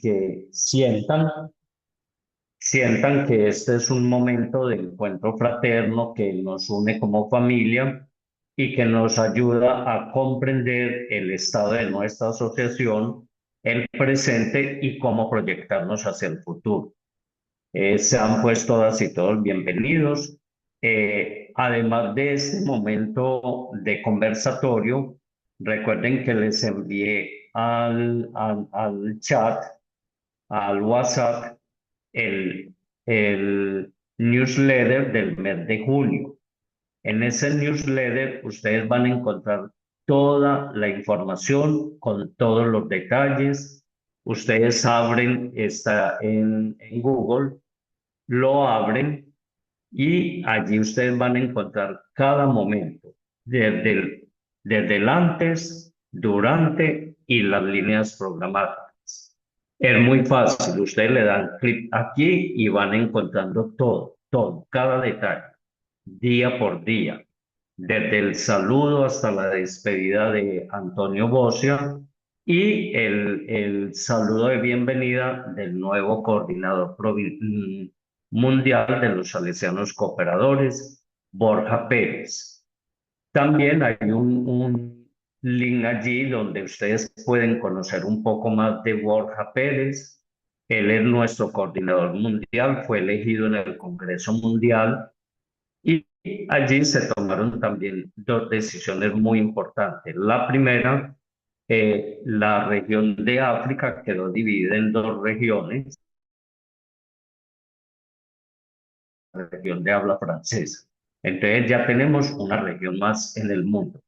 que sientan que este es un momento de encuentro fraterno que nos une como familia y que nos ayuda a comprender el estado de nuestra asociación, el presente y cómo proyectarnos hacia el futuro. Sean pues todas y todos bienvenidos. Además de este momento de conversatorio, recuerden que les envié al chat, al WhatsApp, el, el newsletter del mes de junio. En ese newsletter ustedes van a encontrar toda la información con todos los detalles. Ustedes abren, está en Google, lo abren y allí ustedes van a encontrar cada momento, desde desde el antes, durante y las líneas programáticas. Es muy fácil, ustedes le dan clic aquí y van encontrando todo, cada detalle, día por día, desde el saludo hasta la despedida de Antonio Bocia y el saludo de bienvenida del nuevo coordinador mundial de los salesianos cooperadores, Borja Pérez. También hay un link allí donde ustedes pueden conocer un poco más de Borja Pérez. Él es nuestro coordinador mundial, fue elegido en el Congreso Mundial y allí se tomaron también dos decisiones muy importantes. La primera, la región de África quedó dividida en dos regiones, la región de habla francesa. Entonces ya tenemos una región más en el mundo.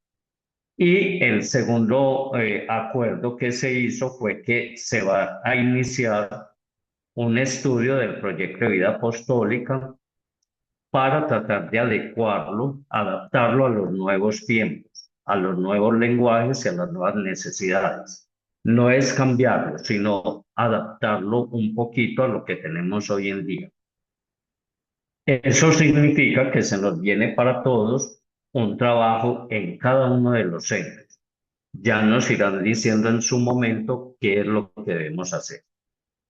Y el segundo acuerdo que se hizo fue que se va a iniciar un estudio del proyecto de vida apostólica para tratar de adecuarlo, adaptarlo a los nuevos tiempos, a los nuevos lenguajes y a las nuevas necesidades. No es cambiarlo, sino adaptarlo un poquito a lo que tenemos hoy en día. Eso significa que se nos viene para todos un trabajo en cada uno de los centros. Ya nos irán diciendo en su momento qué es lo que debemos hacer.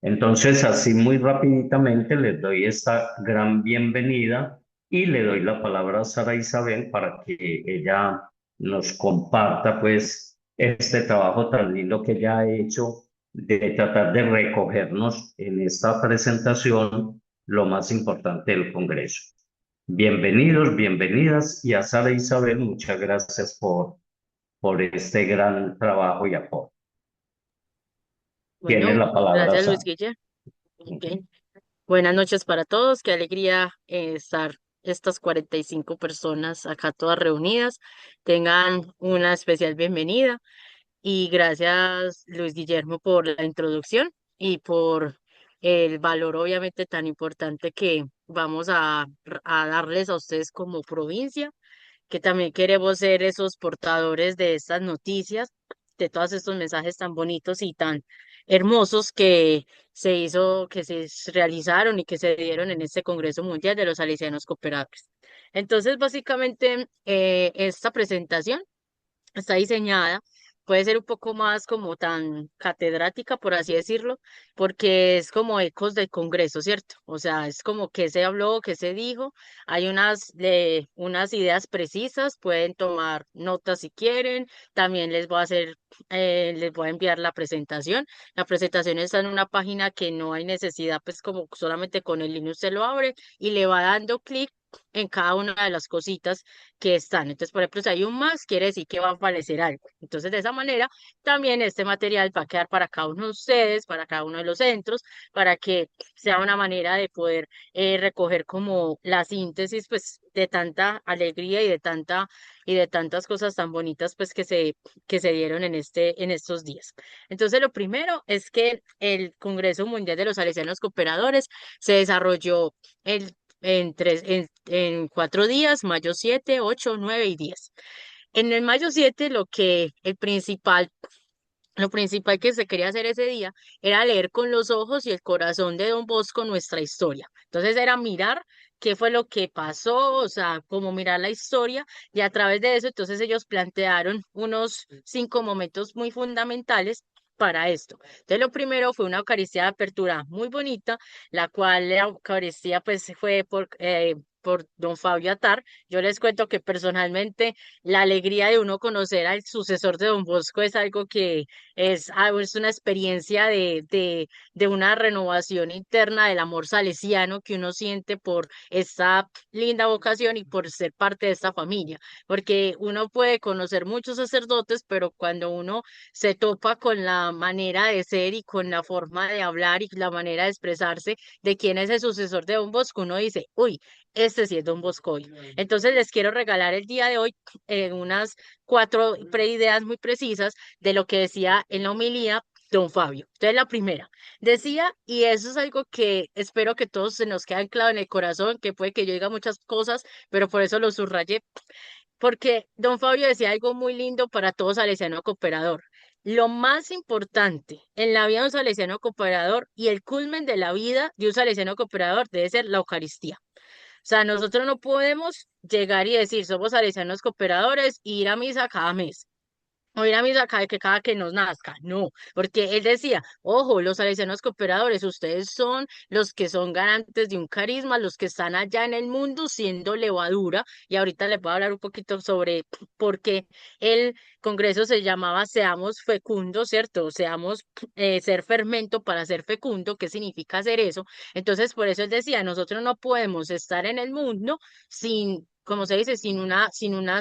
Entonces, así muy rapiditamente les doy esta gran bienvenida y le doy la palabra a Sara Isabel para que ella nos comparta pues este trabajo tan lindo que ella ha hecho de tratar de recogernos en esta presentación lo más importante del Congreso. Bienvenidos, bienvenidas y a Sara Isabel, muchas gracias por este gran trabajo y apoyo. Tiene Bueno, la palabra gracias Luis Sara. Guille. Ok. Buenas noches para todos. Qué alegría estar estas 45 personas acá todas reunidas. Tengan una especial bienvenida y gracias Luis Guillermo por la introducción y por el valor obviamente tan importante que vamos a darles a ustedes como provincia, que también queremos ser esos portadores de estas noticias, de todos estos mensajes tan bonitos y tan hermosos que que se realizaron y que se dieron en este Congreso Mundial de los Salesianos Cooperadores. Entonces, básicamente, esta presentación está diseñada, puede ser un poco más como tan catedrática, por así decirlo, porque es como ecos del Congreso, ¿cierto? O sea, es como que se habló, que se dijo, hay unas ideas precisas, pueden tomar notas si quieren, también les voy a enviar la presentación. La presentación está en una página que no hay necesidad, pues como solamente con el link usted lo abre y le va dando clic en cada una de las cositas que están. Entonces, por ejemplo, si hay un más, quiere decir que va a aparecer algo. Entonces, de esa manera, también este material va a quedar para cada uno de ustedes, para cada uno de los centros, para que sea una manera de poder recoger como la síntesis, pues, de tanta alegría y de tantas cosas tan bonitas, pues, que se dieron en estos días. Entonces, lo primero es que el Congreso Mundial de los Salesianos Cooperadores se desarrolló el en 4 días, mayo 7, 8, 9 y 10. En el mayo 7, lo principal que se quería hacer ese día era leer con los ojos y el corazón de Don Bosco nuestra historia. Entonces era mirar qué fue lo que pasó, o sea, como mirar la historia y a través de eso, entonces ellos plantearon unos 5 momentos muy fundamentales para esto. Entonces, lo primero fue una Eucaristía de apertura muy bonita, la cual la Eucaristía pues fue por don Fabio Atar. Yo les cuento que personalmente la alegría de uno conocer al sucesor de don Bosco es algo que es una experiencia de una renovación interna del amor salesiano que uno siente por esta linda vocación y por ser parte de esta familia, porque uno puede conocer muchos sacerdotes, pero cuando uno se topa con la manera de ser y con la forma de hablar y la manera de expresarse de quién es el sucesor de Don Bosco, uno dice, uy, este sí es Don Bosco hoy. Entonces les quiero regalar el día de hoy unas cuatro preideas muy precisas de lo que decía en la homilía Don Fabio. Entonces la primera decía, y eso es algo que espero que todos se nos quede anclado en el corazón, que puede que yo diga muchas cosas, pero por eso lo subrayé, porque don Fabio decía algo muy lindo para todo salesiano cooperador. Lo más importante en la vida de un salesiano cooperador y el culmen de la vida de un salesiano cooperador debe ser la Eucaristía. O sea, nosotros no podemos llegar y decir somos salesianos cooperadores e ir a misa cada mes o ir a misa cada que nos nazca. No, porque él decía, ojo, los salesianos cooperadores, ustedes son los que son garantes de un carisma, los que están allá en el mundo siendo levadura. Y ahorita les voy a hablar un poquito sobre por qué el congreso se llamaba Seamos Fecundos, ¿cierto? Seamos ser fermento para ser fecundo. ¿Qué significa hacer eso? Entonces, por eso él decía, nosotros no podemos estar en el mundo sin, como se dice, sin una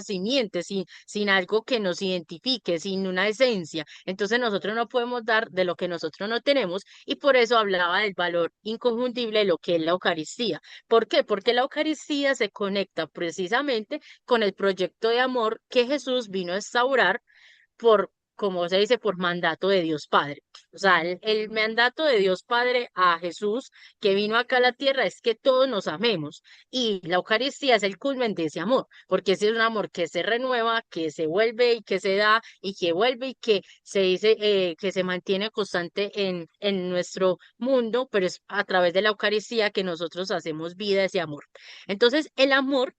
simiente, sin algo que nos identifique, sin una esencia. Entonces nosotros no podemos dar de lo que nosotros no tenemos y por eso hablaba del valor inconfundible de lo que es la Eucaristía. ¿Por qué? Porque la Eucaristía se conecta precisamente con el proyecto de amor que Jesús vino a instaurar por, como se dice, por mandato de Dios Padre. O sea, el mandato de Dios Padre a Jesús que vino acá a la tierra es que todos nos amemos y la Eucaristía es el culmen de ese amor, porque ese es un amor que se renueva, que se vuelve y que se da y que vuelve y que se dice que se mantiene constante en nuestro mundo, pero es a través de la Eucaristía que nosotros hacemos vida ese amor. Entonces, el amor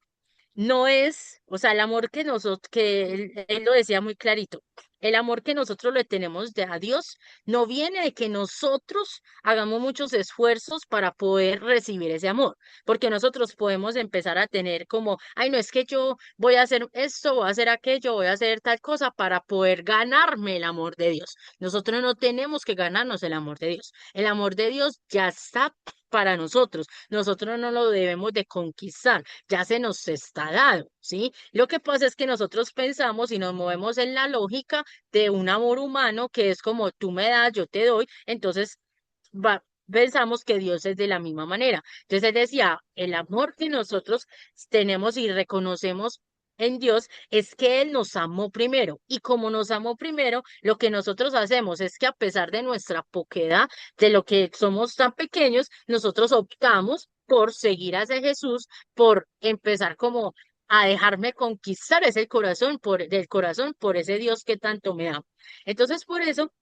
no es, o sea, el amor que nosotros, que él lo decía muy clarito, el amor que nosotros le tenemos de a Dios no viene de que nosotros hagamos muchos esfuerzos para poder recibir ese amor, porque nosotros podemos empezar a tener como, ay, no es que yo voy a hacer esto, voy a hacer aquello, voy a hacer tal cosa para poder ganarme el amor de Dios. Nosotros no tenemos que ganarnos el amor de Dios. El amor de Dios ya está para nosotros. Nosotros no lo debemos de conquistar, ya se nos está dado, ¿sí? Lo que pasa es que nosotros pensamos y nos movemos en la lógica de un amor humano que es como tú me das, yo te doy, entonces pensamos que Dios es de la misma manera. Entonces él decía, el amor que nosotros tenemos y reconocemos en Dios es que Él nos amó primero. Y como nos amó primero, lo que nosotros hacemos es que a pesar de nuestra poquedad, de lo que somos tan pequeños, nosotros optamos por seguir a ese Jesús, por empezar como a dejarme conquistar ese corazón del corazón por ese Dios que tanto me ama. Entonces, por eso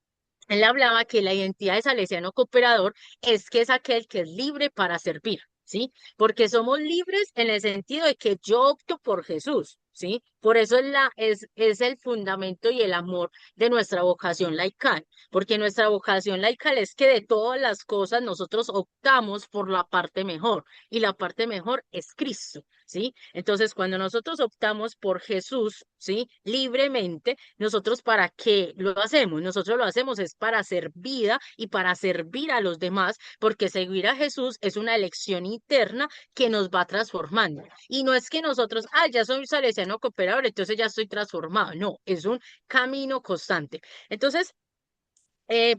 él hablaba que la identidad de salesiano cooperador es que es aquel que es libre para servir, ¿sí? Porque somos libres en el sentido de que yo opto por Jesús, ¿sí? Por eso es el fundamento y el amor de nuestra vocación laical, porque nuestra vocación laical es que de todas las cosas nosotros optamos por la parte mejor y la parte mejor es Cristo, ¿sí? Entonces, cuando nosotros optamos por Jesús, ¿sí? Libremente, nosotros ¿para qué lo hacemos? Nosotros lo hacemos es para hacer vida y para servir a los demás, porque seguir a Jesús es una elección interna que nos va transformando. Y no es que nosotros, ah, ya soy salesiano cooperador, entonces ya estoy transformado. No, es un camino constante. Entonces,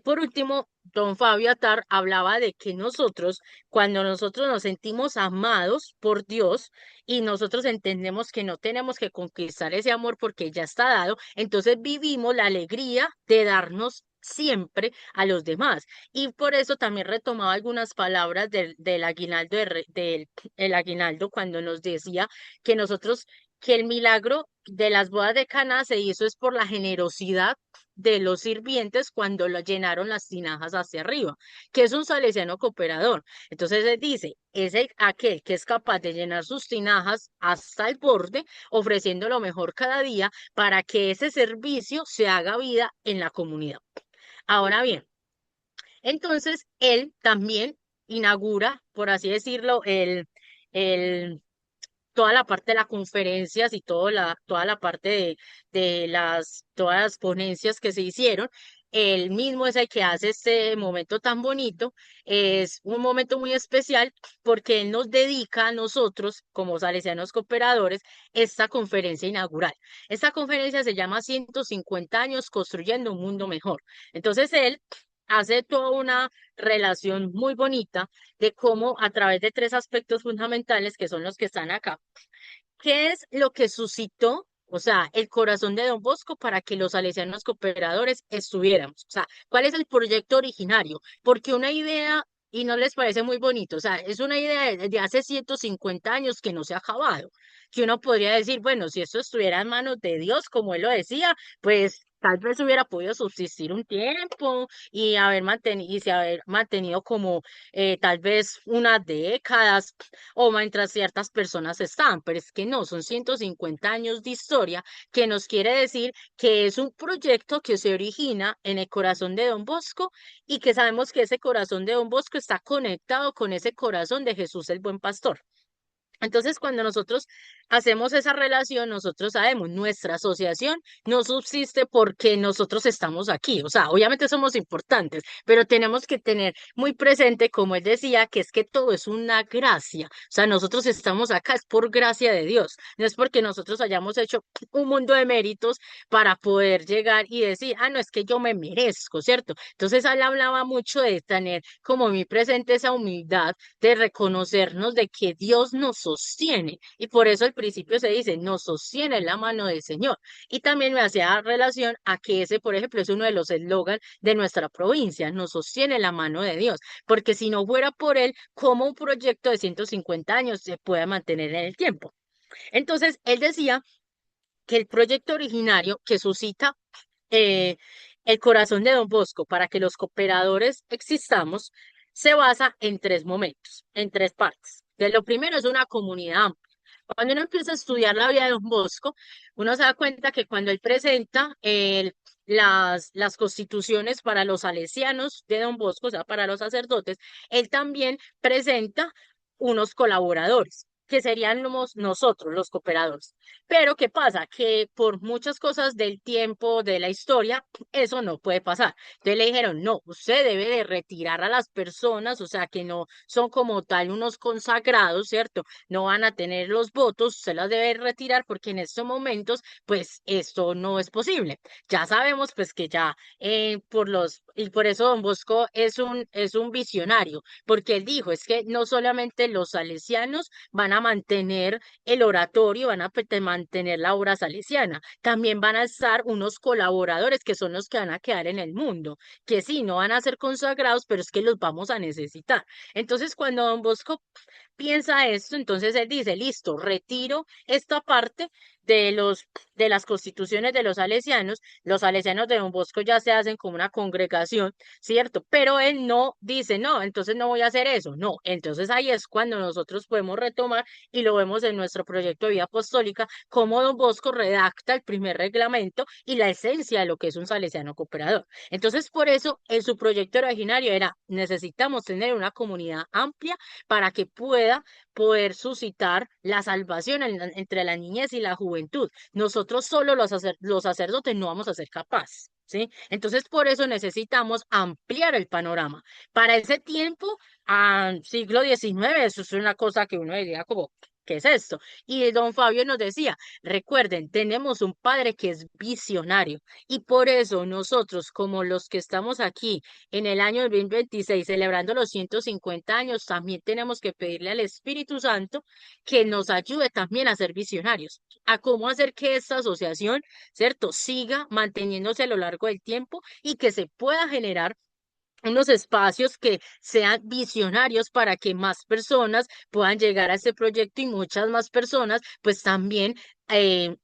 por último, don Fabio Atar hablaba de que nosotros, cuando nosotros nos sentimos amados por Dios y nosotros entendemos que no tenemos que conquistar ese amor porque ya está dado, entonces vivimos la alegría de darnos siempre a los demás. Y por eso también retomaba algunas palabras del aguinaldo, del el aguinaldo, cuando nos decía que nosotros, que el milagro de las bodas de Caná se hizo es por la generosidad de los sirvientes cuando lo llenaron las tinajas hacia arriba, que es un salesiano cooperador. Entonces él dice, es aquel que es capaz de llenar sus tinajas hasta el borde, ofreciendo lo mejor cada día para que ese servicio se haga vida en la comunidad. Ahora bien, entonces él también inaugura, por así decirlo, el toda la parte de las conferencias y toda la parte todas las ponencias que se hicieron. Él mismo es el que hace este momento tan bonito. Es un momento muy especial porque él nos dedica a nosotros, como salesianos cooperadores, esta conferencia inaugural. Esta conferencia se llama 150 años construyendo un mundo mejor. Entonces él hace toda una relación muy bonita de cómo a través de tres aspectos fundamentales que son los que están acá. ¿Qué es lo que suscitó, o sea, el corazón de Don Bosco para que los salesianos cooperadores estuviéramos? O sea, ¿cuál es el proyecto originario? Porque una idea, y no les parece muy bonito, o sea, es una idea de hace 150 años que no se ha acabado, que uno podría decir, bueno, si esto estuviera en manos de Dios, como él lo decía, pues tal vez hubiera podido subsistir un tiempo y se haber mantenido como tal vez unas décadas o mientras ciertas personas están, pero es que no, son 150 años de historia que nos quiere decir que es un proyecto que se origina en el corazón de Don Bosco y que sabemos que ese corazón de Don Bosco está conectado con ese corazón de Jesús el Buen Pastor. Entonces, cuando nosotros hacemos esa relación, nosotros sabemos, nuestra asociación no subsiste porque nosotros estamos aquí. O sea, obviamente somos importantes, pero tenemos que tener muy presente, como él decía, que es que todo es una gracia. O sea, nosotros estamos acá, es por gracia de Dios. No es porque nosotros hayamos hecho un mundo de méritos para poder llegar y decir, ah, no, es que yo me merezco, ¿cierto? Entonces, él hablaba mucho de tener como muy presente esa humildad de reconocernos de que Dios nos sostiene. Y por eso al principio se dice, nos sostiene la mano del Señor. Y también me hacía relación a que ese, por ejemplo, es uno de los eslogans de nuestra provincia, nos sostiene la mano de Dios. Porque si no fuera por Él, ¿cómo un proyecto de 150 años se puede mantener en el tiempo? Entonces, él decía que el proyecto originario que suscita eh, el corazón de Don Bosco para que los cooperadores existamos se basa en tres momentos, en tres partes. Que lo primero es una comunidad amplia. Cuando uno empieza a estudiar la vida de Don Bosco, uno se da cuenta que cuando él presenta las constituciones para los salesianos de Don Bosco, o sea, para los sacerdotes, él también presenta unos colaboradores que serían nosotros, los cooperadores. Pero ¿qué pasa? Que por muchas cosas del tiempo, de la historia, eso no puede pasar. Entonces le dijeron, no, usted debe de retirar a las personas, o sea, que no son como tal unos consagrados, ¿cierto? No van a tener los votos, usted las debe retirar porque en estos momentos, pues esto no es posible. Ya sabemos, pues que ya y por eso Don Bosco es un visionario, porque él dijo, es que no solamente los salesianos van a mantener el oratorio, van a mantener la obra salesiana. También van a estar unos colaboradores que son los que van a quedar en el mundo, que sí, no van a ser consagrados, pero es que los vamos a necesitar. Entonces, cuando Don Bosco piensa esto, entonces él dice, listo, retiro esta parte de de las constituciones de los salesianos de Don Bosco ya se hacen como una congregación, ¿cierto? Pero él no dice, no, entonces no voy a hacer eso, no, entonces ahí es cuando nosotros podemos retomar y lo vemos en nuestro proyecto de vida apostólica, cómo Don Bosco redacta el primer reglamento y la esencia de lo que es un salesiano cooperador. Entonces, por eso, en su proyecto originario era, necesitamos tener una comunidad amplia para que poder suscitar la salvación entre la niñez y la juventud. Nosotros solo los sacerdotes no vamos a ser capaces. ¿Sí? Entonces, por eso necesitamos ampliar el panorama. Para ese tiempo, siglo XIX, eso es una cosa que uno diría como, ¿qué es esto? Y don Fabio nos decía, recuerden, tenemos un padre que es visionario y por eso nosotros, como los que estamos aquí en el año 2026 celebrando los 150 años, también tenemos que pedirle al Espíritu Santo que nos ayude también a ser visionarios, a cómo hacer que esta asociación, ¿cierto?, siga manteniéndose a lo largo del tiempo y que se pueda generar unos espacios que sean visionarios para que más personas puedan llegar a este proyecto y muchas más personas pues también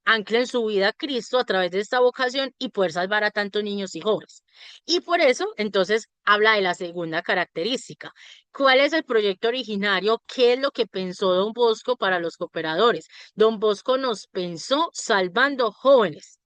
anclen su vida a Cristo a través de esta vocación y poder salvar a tantos niños y jóvenes. Y por eso entonces habla de la segunda característica. ¿Cuál es el proyecto originario? ¿Qué es lo que pensó Don Bosco para los cooperadores? Don Bosco nos pensó salvando jóvenes.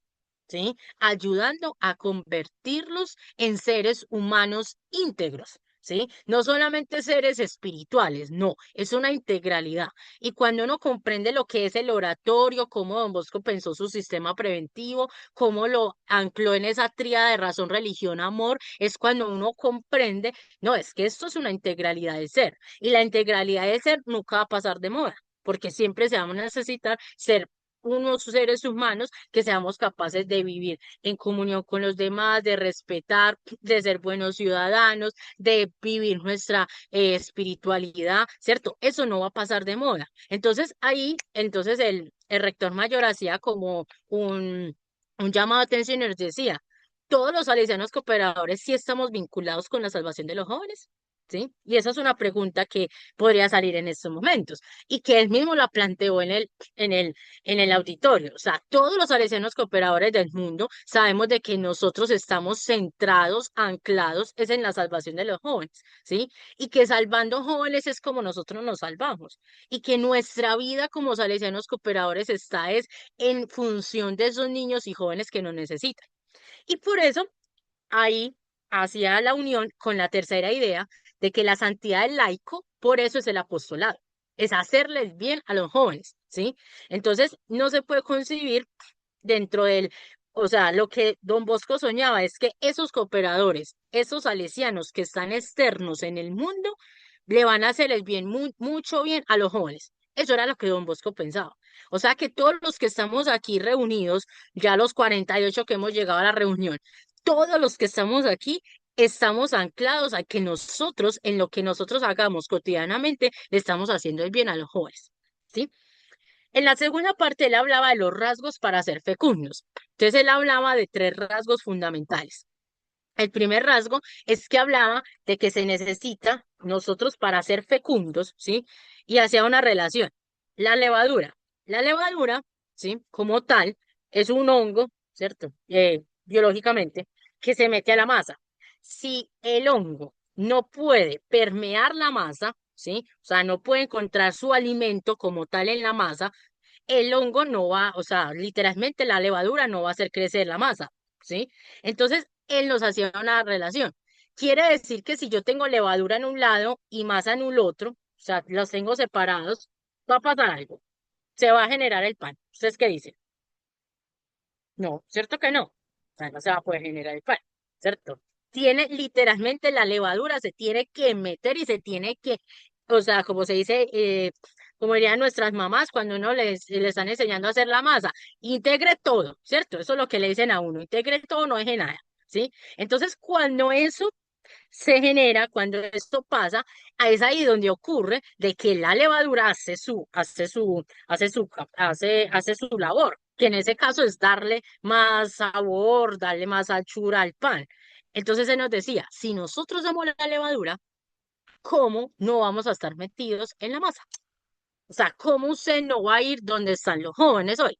¿sí? Ayudando a convertirlos en seres humanos íntegros. ¿Sí? No solamente seres espirituales, no, es una integralidad. Y cuando uno comprende lo que es el oratorio, cómo Don Bosco pensó su sistema preventivo, cómo lo ancló en esa tríada de razón, religión, amor, es cuando uno comprende, no, es que esto es una integralidad del ser. Y la integralidad del ser nunca va a pasar de moda, porque siempre se va a necesitar ser unos seres humanos que seamos capaces de vivir en comunión con los demás, de respetar, de ser buenos ciudadanos, de vivir nuestra espiritualidad, ¿cierto? Eso no va a pasar de moda. Entonces ahí, entonces el rector mayor hacía como un llamado de atención y nos decía, todos los salesianos cooperadores sí estamos vinculados con la salvación de los jóvenes. ¿Sí? Y esa es una pregunta que podría salir en estos momentos y que él mismo la planteó en el auditorio. O sea, todos los salesianos cooperadores del mundo sabemos de que nosotros estamos centrados, anclados, es en la salvación de los jóvenes, ¿sí? Y que salvando jóvenes es como nosotros nos salvamos. Y que nuestra vida como salesianos cooperadores está es en función de esos niños y jóvenes que nos necesitan. Y por eso ahí hacía la unión con la tercera idea de que la santidad del laico, por eso es el apostolado, es hacerles bien a los jóvenes, ¿sí? Entonces, no se puede concebir dentro del, o sea, lo que Don Bosco soñaba es que esos cooperadores, esos salesianos que están externos en el mundo, le van a hacer el bien, mucho bien a los jóvenes. Eso era lo que Don Bosco pensaba. O sea que todos los que estamos aquí reunidos, ya los 48 que hemos llegado a la reunión, todos los que estamos aquí estamos anclados a que nosotros, en lo que nosotros hagamos cotidianamente, le estamos haciendo el bien a los jóvenes. ¿Sí? En la segunda parte él hablaba de los rasgos para ser fecundos. Entonces él hablaba de tres rasgos fundamentales. El primer rasgo es que hablaba de que se necesita nosotros para ser fecundos, ¿sí? Y hacía una relación. La levadura. La levadura, ¿sí? Como tal, es un hongo, ¿cierto? Biológicamente, que se mete a la masa. Si el hongo no puede permear la masa, ¿sí? O sea, no puede encontrar su alimento como tal en la masa, el hongo no va, o sea, literalmente la levadura no va a hacer crecer la masa, ¿sí? Entonces, él nos hacía una relación. Quiere decir que si yo tengo levadura en un lado y masa en un otro, o sea, los tengo separados, va a pasar algo. Se va a generar el pan. ¿Ustedes qué dicen? No, ¿cierto que no? O sea, no se va a poder generar el pan, ¿cierto? Tiene literalmente la levadura, se tiene que meter y se tiene que, o sea, como se dice, como dirían nuestras mamás cuando uno les están enseñando a hacer la masa, integre todo, ¿cierto? Eso es lo que le dicen a uno, integre todo, no deje nada, ¿sí? Entonces, cuando eso se genera, cuando esto pasa, es ahí donde ocurre de que la levadura hace su labor, que en ese caso es darle más sabor, darle más anchura al pan. Entonces se nos decía, si nosotros somos la levadura, ¿cómo no vamos a estar metidos en la masa? O sea, ¿cómo usted no va a ir donde están los jóvenes hoy?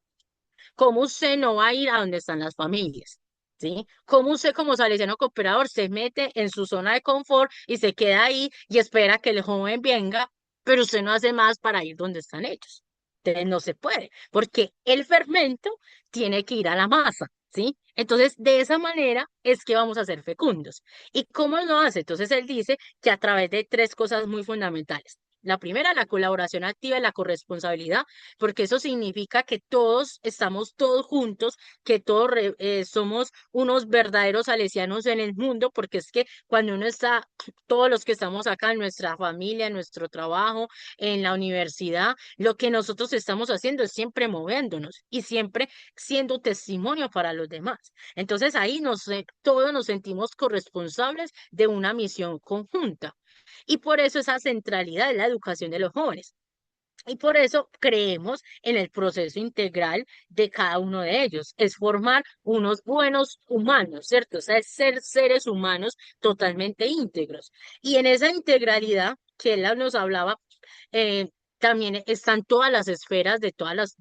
¿Cómo usted no va a ir a donde están las familias? ¿Sí? ¿Cómo usted como salesiano cooperador se mete en su zona de confort y se queda ahí y espera que el joven venga, pero usted no hace más para ir donde están ellos? Entonces no se puede, porque el fermento tiene que ir a la masa, ¿sí? Entonces, de esa manera es que vamos a ser fecundos. ¿Y cómo lo hace? Entonces, él dice que a través de tres cosas muy fundamentales. La primera, la colaboración activa y la corresponsabilidad, porque eso significa que todos estamos todos juntos, que todos somos unos verdaderos salesianos en el mundo, porque es que cuando uno está, todos los que estamos acá en nuestra familia, en nuestro trabajo, en la universidad, lo que nosotros estamos haciendo es siempre moviéndonos y siempre siendo testimonio para los demás. Entonces ahí todos nos sentimos corresponsables de una misión conjunta. Y por eso esa centralidad de la educación de los jóvenes. Y por eso creemos en el proceso integral de cada uno de ellos. Es formar unos buenos humanos, ¿cierto? O sea, es ser seres humanos totalmente íntegros. Y en esa integralidad que él nos hablaba, eh, también están todas las esferas de todas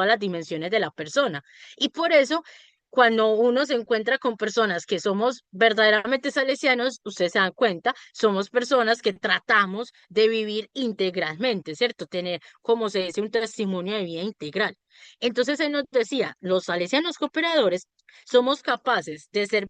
las dimensiones de la persona. Y por eso cuando uno se encuentra con personas que somos verdaderamente salesianos, ustedes se dan cuenta, somos personas que tratamos de vivir integralmente, ¿cierto? Tener, como se dice, un testimonio de vida integral. Entonces él nos decía, los salesianos cooperadores somos capaces de ser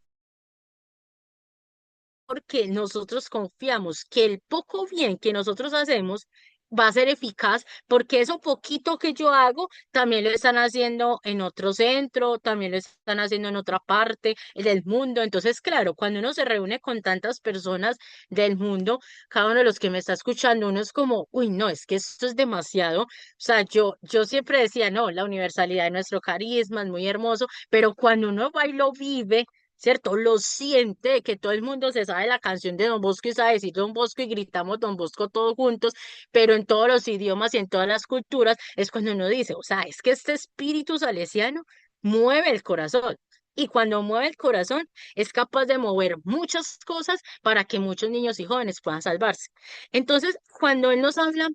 porque nosotros confiamos que el poco bien que nosotros hacemos va a ser eficaz, porque eso poquito que yo hago también lo están haciendo en otro centro, también lo están haciendo en otra parte del mundo. Entonces, claro, cuando uno se reúne con tantas personas del mundo, cada uno de los que me está escuchando, uno es como, uy, no, es que esto es demasiado. O sea, yo siempre decía, no, la universalidad de nuestro carisma es muy hermoso, pero cuando uno va y lo vive, ¿cierto? Lo siente, que todo el mundo se sabe la canción de Don Bosco y sabe decir Don Bosco y gritamos Don Bosco todos juntos, pero en todos los idiomas y en todas las culturas es cuando uno dice, o sea, es que este espíritu salesiano mueve el corazón. Y cuando mueve el corazón, es capaz de mover muchas cosas para que muchos niños y jóvenes puedan salvarse. Entonces, cuando él nos habla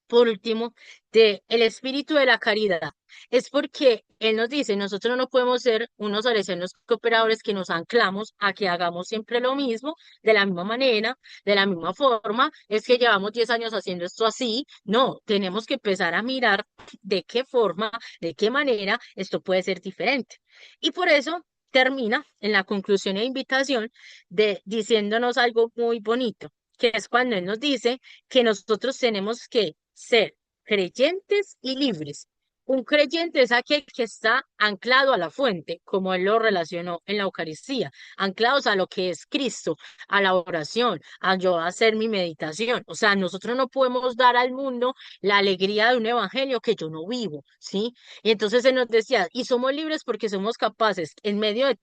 por último, de el espíritu de la caridad. Es porque Él nos dice, nosotros no podemos ser unos salesianos cooperadores que nos anclamos a que hagamos siempre lo mismo, de la misma manera, de la misma forma. Es que llevamos 10 años haciendo esto así. No, tenemos que empezar a mirar de qué forma, de qué manera esto puede ser diferente. Y por eso termina en la conclusión e invitación de diciéndonos algo muy bonito, que es cuando Él nos dice que nosotros tenemos que ser creyentes y libres. Un creyente es aquel que está anclado a la fuente, como él lo relacionó en la Eucaristía, anclados a lo que es Cristo, a la oración, a yo hacer mi meditación. O sea, nosotros no podemos dar al mundo la alegría de un evangelio que yo no vivo, ¿sí? Y entonces se nos decía, y somos libres porque somos capaces, en medio de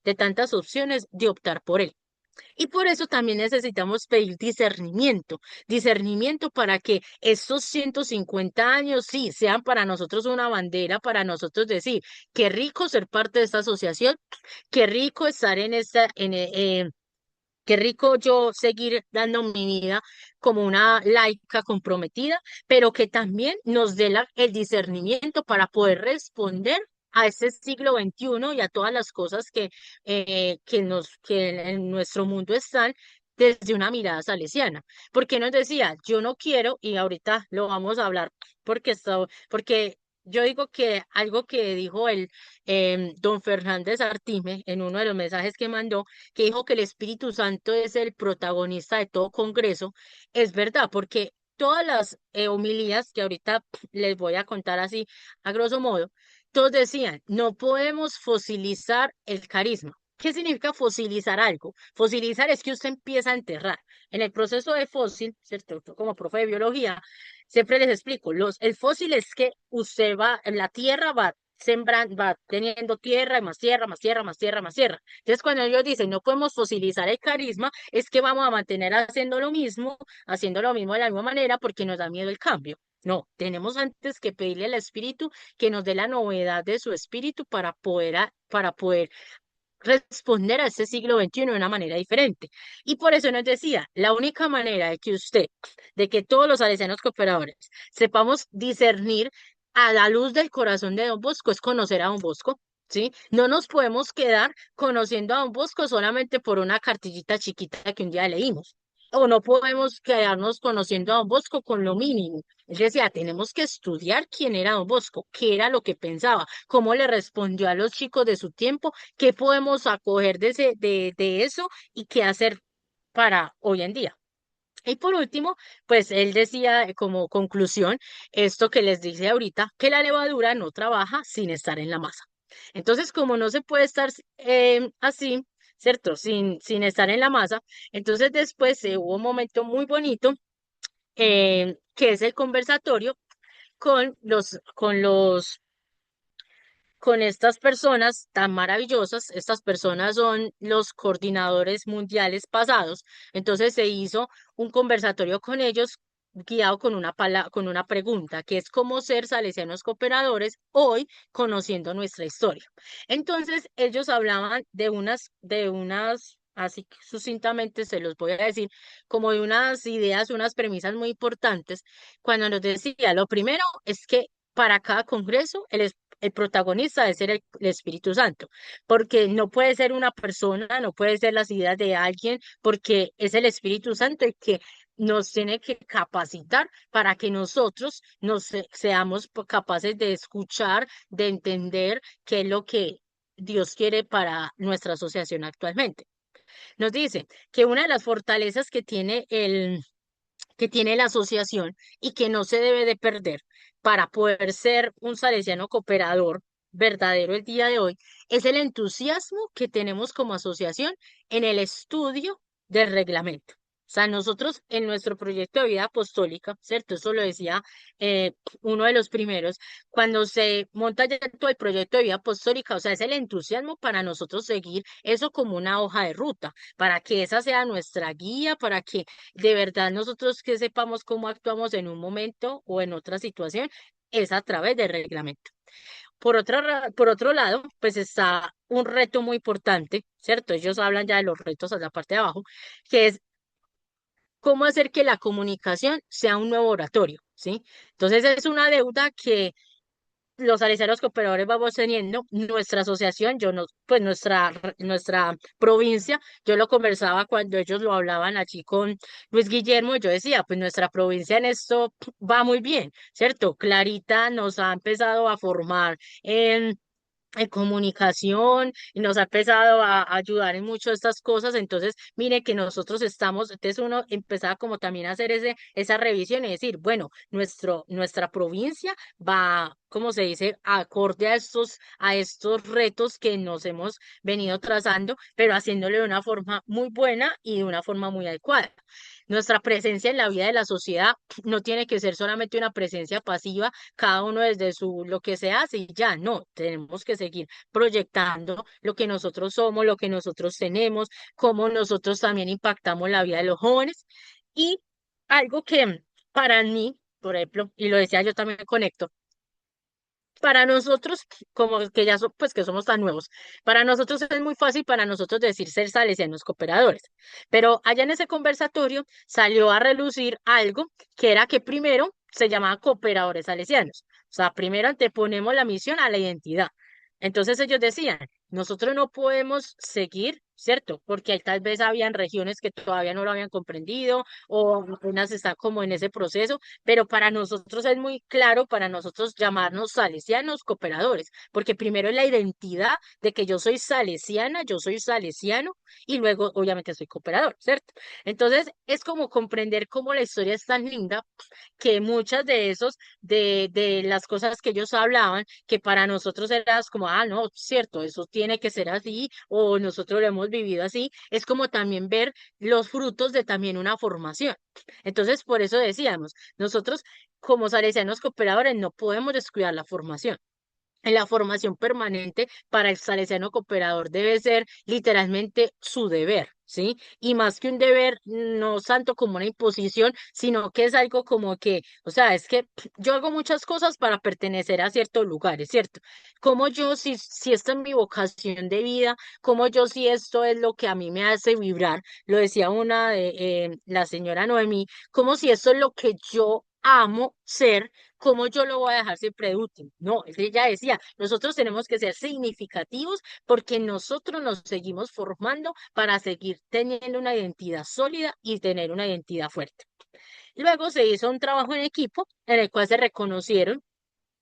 de tantas opciones, de optar por él. Y por eso también necesitamos pedir discernimiento, discernimiento para que estos 150 años sí sean para nosotros una bandera, para nosotros decir, qué rico ser parte de esta asociación, qué rico estar en qué rico yo seguir dando mi vida como una laica comprometida, pero que también nos dé el discernimiento para poder responder a ese siglo XXI y a todas las cosas que en nuestro mundo están desde una mirada salesiana. Porque nos decía, yo no quiero, y ahorita lo vamos a hablar, porque yo digo que algo que dijo don Fernández Artime en uno de los mensajes que mandó, que dijo que el Espíritu Santo es el protagonista de todo congreso, es verdad, porque todas las homilías que ahorita les voy a contar así a grosso modo, todos decían, no podemos fosilizar el carisma. ¿Qué significa fosilizar algo? Fosilizar es que usted empieza a enterrar. En el proceso de fósil, ¿cierto? Yo como profe de biología, siempre les explico, el fósil es que usted va, en la tierra va sembrando, va teniendo tierra y más tierra, más tierra, más tierra, más tierra. Entonces, cuando ellos dicen no podemos fosilizar el carisma, es que vamos a mantener haciendo lo mismo de la misma manera porque nos da miedo el cambio. No, tenemos antes que pedirle al Espíritu que nos dé la novedad de su Espíritu para poder responder a este siglo XXI de una manera diferente. Y por eso nos decía, la única manera de que todos los salesianos cooperadores sepamos discernir a la luz del corazón de Don Bosco, es conocer a Don Bosco. ¿Sí? No nos podemos quedar conociendo a Don Bosco solamente por una cartillita chiquita que un día leímos. O no podemos quedarnos conociendo a Don Bosco con lo mínimo. Él decía, tenemos que estudiar quién era Don Bosco, qué era lo que pensaba, cómo le respondió a los chicos de su tiempo, qué podemos acoger de eso y qué hacer para hoy en día. Y por último, pues él decía como conclusión esto que les dice ahorita, que la levadura no trabaja sin estar en la masa. Entonces, como no se puede estar así, ¿cierto? Sin estar en la masa, entonces después hubo un momento muy bonito, que es el conversatorio con estas personas tan maravillosas. Estas personas son los coordinadores mundiales pasados. Entonces se hizo un conversatorio con ellos guiado con con una pregunta, que es cómo ser salesianos cooperadores hoy conociendo nuestra historia. Entonces ellos hablaban así que sucintamente se los voy a decir, como de unas ideas, unas premisas muy importantes, cuando nos decía, lo primero es que para cada congreso, el protagonista debe ser el Espíritu Santo, porque no puede ser una persona, no puede ser las ideas de alguien, porque es el Espíritu Santo el que nos tiene que capacitar para que nosotros seamos capaces de escuchar, de entender qué es lo que Dios quiere para nuestra asociación actualmente. Nos dice que una de las fortalezas que tiene la asociación y que no se debe de perder para poder ser un salesiano cooperador verdadero el día de hoy es el entusiasmo que tenemos como asociación en el estudio del reglamento. O sea, nosotros en nuestro proyecto de vida apostólica, ¿cierto? Eso lo decía eh, uno de los primeros, cuando se monta ya todo el proyecto de vida apostólica, o sea, es el entusiasmo para nosotros seguir eso como una hoja de ruta, para que esa sea nuestra guía, para que de verdad nosotros que sepamos cómo actuamos en un momento o en otra situación es a través del reglamento. Por otro lado, pues está un reto muy importante, ¿cierto? Ellos hablan ya de los retos a la parte de abajo, que es cómo hacer que la comunicación sea un nuevo oratorio, ¿sí? Entonces es una deuda que los salesianos cooperadores vamos teniendo, nuestra asociación, yo no, pues nuestra provincia, yo lo conversaba cuando ellos lo hablaban allí con Luis Guillermo, yo decía, pues nuestra provincia en esto va muy bien, ¿cierto? Clarita nos ha empezado a formar en comunicación y nos ha empezado a ayudar en muchas de estas cosas. Entonces, mire que nosotros estamos, entonces uno empezaba como también a hacer esa revisión y decir, bueno, nuestra provincia va, como se dice, acorde a estos retos que nos hemos venido trazando, pero haciéndolo de una forma muy buena y de una forma muy adecuada. Nuestra presencia en la vida de la sociedad no tiene que ser solamente una presencia pasiva, cada uno desde lo que se hace y ya, no, tenemos que seguir proyectando lo que nosotros somos, lo que nosotros tenemos, cómo nosotros también impactamos la vida de los jóvenes y algo que para mí, por ejemplo, y lo decía yo también conecto, para nosotros, como que ya pues que somos tan nuevos, para nosotros es muy fácil para nosotros decir ser salesianos cooperadores, pero allá en ese conversatorio salió a relucir algo que era que primero se llamaba cooperadores salesianos, o sea, primero anteponemos la misión a la identidad. Entonces ellos decían, nosotros no podemos seguir, ¿cierto? Porque ahí tal vez habían regiones que todavía no lo habían comprendido o apenas están como en ese proceso, pero para nosotros es muy claro, para nosotros llamarnos salesianos cooperadores, porque primero es la identidad de que yo soy salesiana, yo soy salesiano y luego obviamente soy cooperador, ¿cierto? Entonces es como comprender cómo la historia es tan linda que muchas de de las cosas que ellos hablaban, que para nosotros eras como, ah, no, cierto, eso tiene que ser así, o nosotros lo hemos vivido así, es como también ver los frutos de también una formación. Entonces, por eso decíamos, nosotros como salesianos cooperadores no podemos descuidar la formación. La formación permanente para el salesiano cooperador debe ser literalmente su deber, ¿sí? Y más que un deber, no tanto como una imposición, sino que es algo como que, o sea, es que yo hago muchas cosas para pertenecer a ciertos lugares, ¿cierto? Como yo, si esto es mi vocación de vida, como yo, si esto es lo que a mí me hace vibrar, lo decía una de la señora Noemí, como si esto es lo que yo amo ser, ¿cómo yo lo voy a dejar siempre de último? No, ella decía, nosotros tenemos que ser significativos porque nosotros nos seguimos formando para seguir teniendo una identidad sólida y tener una identidad fuerte. Luego se hizo un trabajo en equipo en el cual se reconocieron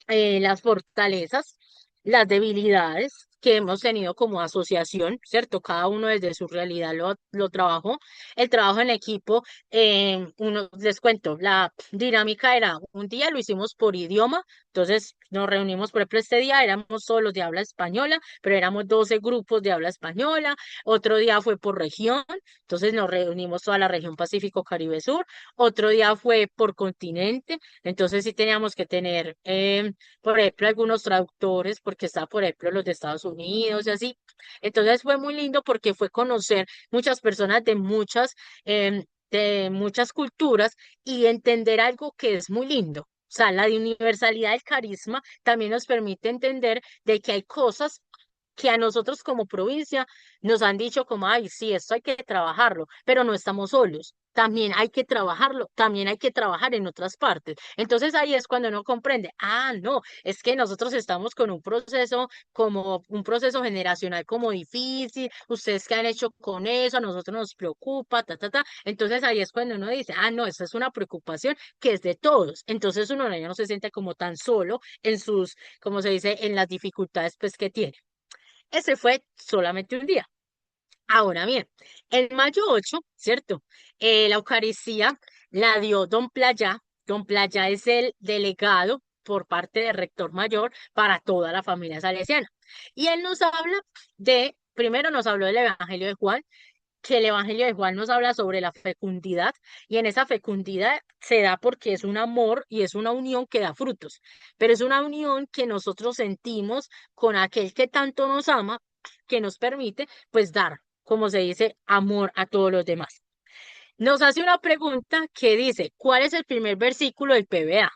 las fortalezas, las debilidades que hemos tenido como asociación, ¿cierto? Cada uno desde su realidad lo trabajó. El trabajo en equipo, les cuento, la dinámica era, un día lo hicimos por idioma, entonces nos reunimos, por ejemplo, este día éramos todos los de habla española, pero éramos 12 grupos de habla española, otro día fue por región, entonces nos reunimos toda la región Pacífico Caribe Sur, otro día fue por continente, entonces sí teníamos que tener por ejemplo, algunos traductores, porque está, por ejemplo, los de Estados Unidos y así. Entonces fue muy lindo porque fue conocer muchas personas de muchas culturas y entender algo que es muy lindo. O sea, la universalidad del carisma también nos permite entender de que hay cosas que a nosotros como provincia nos han dicho como, ay, sí, esto hay que trabajarlo, pero no estamos solos. También hay que trabajarlo, también hay que trabajar en otras partes. Entonces ahí es cuando uno comprende, ah, no, es que nosotros estamos con un proceso como un proceso generacional como difícil, ustedes qué han hecho con eso, a nosotros nos preocupa, ta, ta, ta. Entonces ahí es cuando uno dice, ah, no, esa es una preocupación que es de todos. Entonces uno ya no se siente como tan solo en sus, como se dice, en las dificultades pues que tiene. Ese fue solamente un día. Ahora bien, en mayo 8, ¿cierto? La Eucaristía la dio Don Playa. Don Playa es el delegado por parte del rector mayor para toda la familia salesiana. Y él nos habla primero nos habló del Evangelio de Juan, que el Evangelio de Juan nos habla sobre la fecundidad y en esa fecundidad se da porque es un amor y es una unión que da frutos, pero es una unión que nosotros sentimos con aquel que tanto nos ama, que nos permite pues dar, como se dice, amor a todos los demás. Nos hace una pregunta que dice, ¿cuál es el primer versículo del PBA?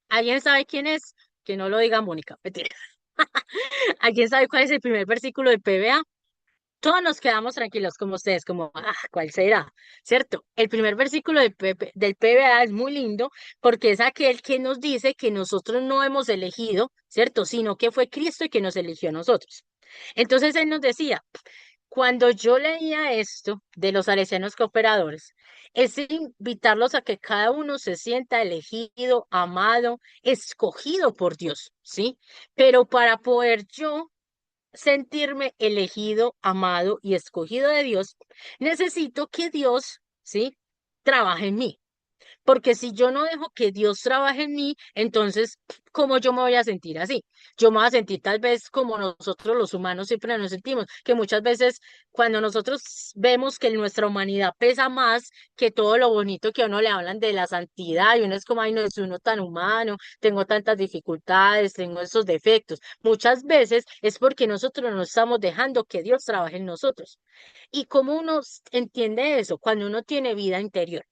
¿Alguien sabe quién es? Que no lo diga Mónica. Mentira. ¿Alguien sabe cuál es el primer versículo del PBA? Todos nos quedamos tranquilos como ustedes, como, ah, ¿cuál será? ¿Cierto? El primer versículo del PBA es muy lindo porque es aquel que nos dice que nosotros no hemos elegido, ¿cierto? Sino que fue Cristo y que nos eligió a nosotros. Entonces él nos decía, cuando yo leía esto de los salesianos cooperadores, es invitarlos a que cada uno se sienta elegido, amado, escogido por Dios, ¿sí? Pero para poder yo sentirme elegido, amado y escogido de Dios, necesito que Dios, ¿sí? Trabaje en mí. Porque si yo no dejo que Dios trabaje en mí, entonces, ¿cómo yo me voy a sentir así? Yo me voy a sentir tal vez como nosotros los humanos siempre nos sentimos, que muchas veces cuando nosotros vemos que nuestra humanidad pesa más que todo lo bonito que a uno le hablan de la santidad, y uno es como, ay, no es uno tan humano, tengo tantas dificultades, tengo esos defectos. Muchas veces es porque nosotros no estamos dejando que Dios trabaje en nosotros. ¿Y cómo uno entiende eso? Cuando uno tiene vida interior.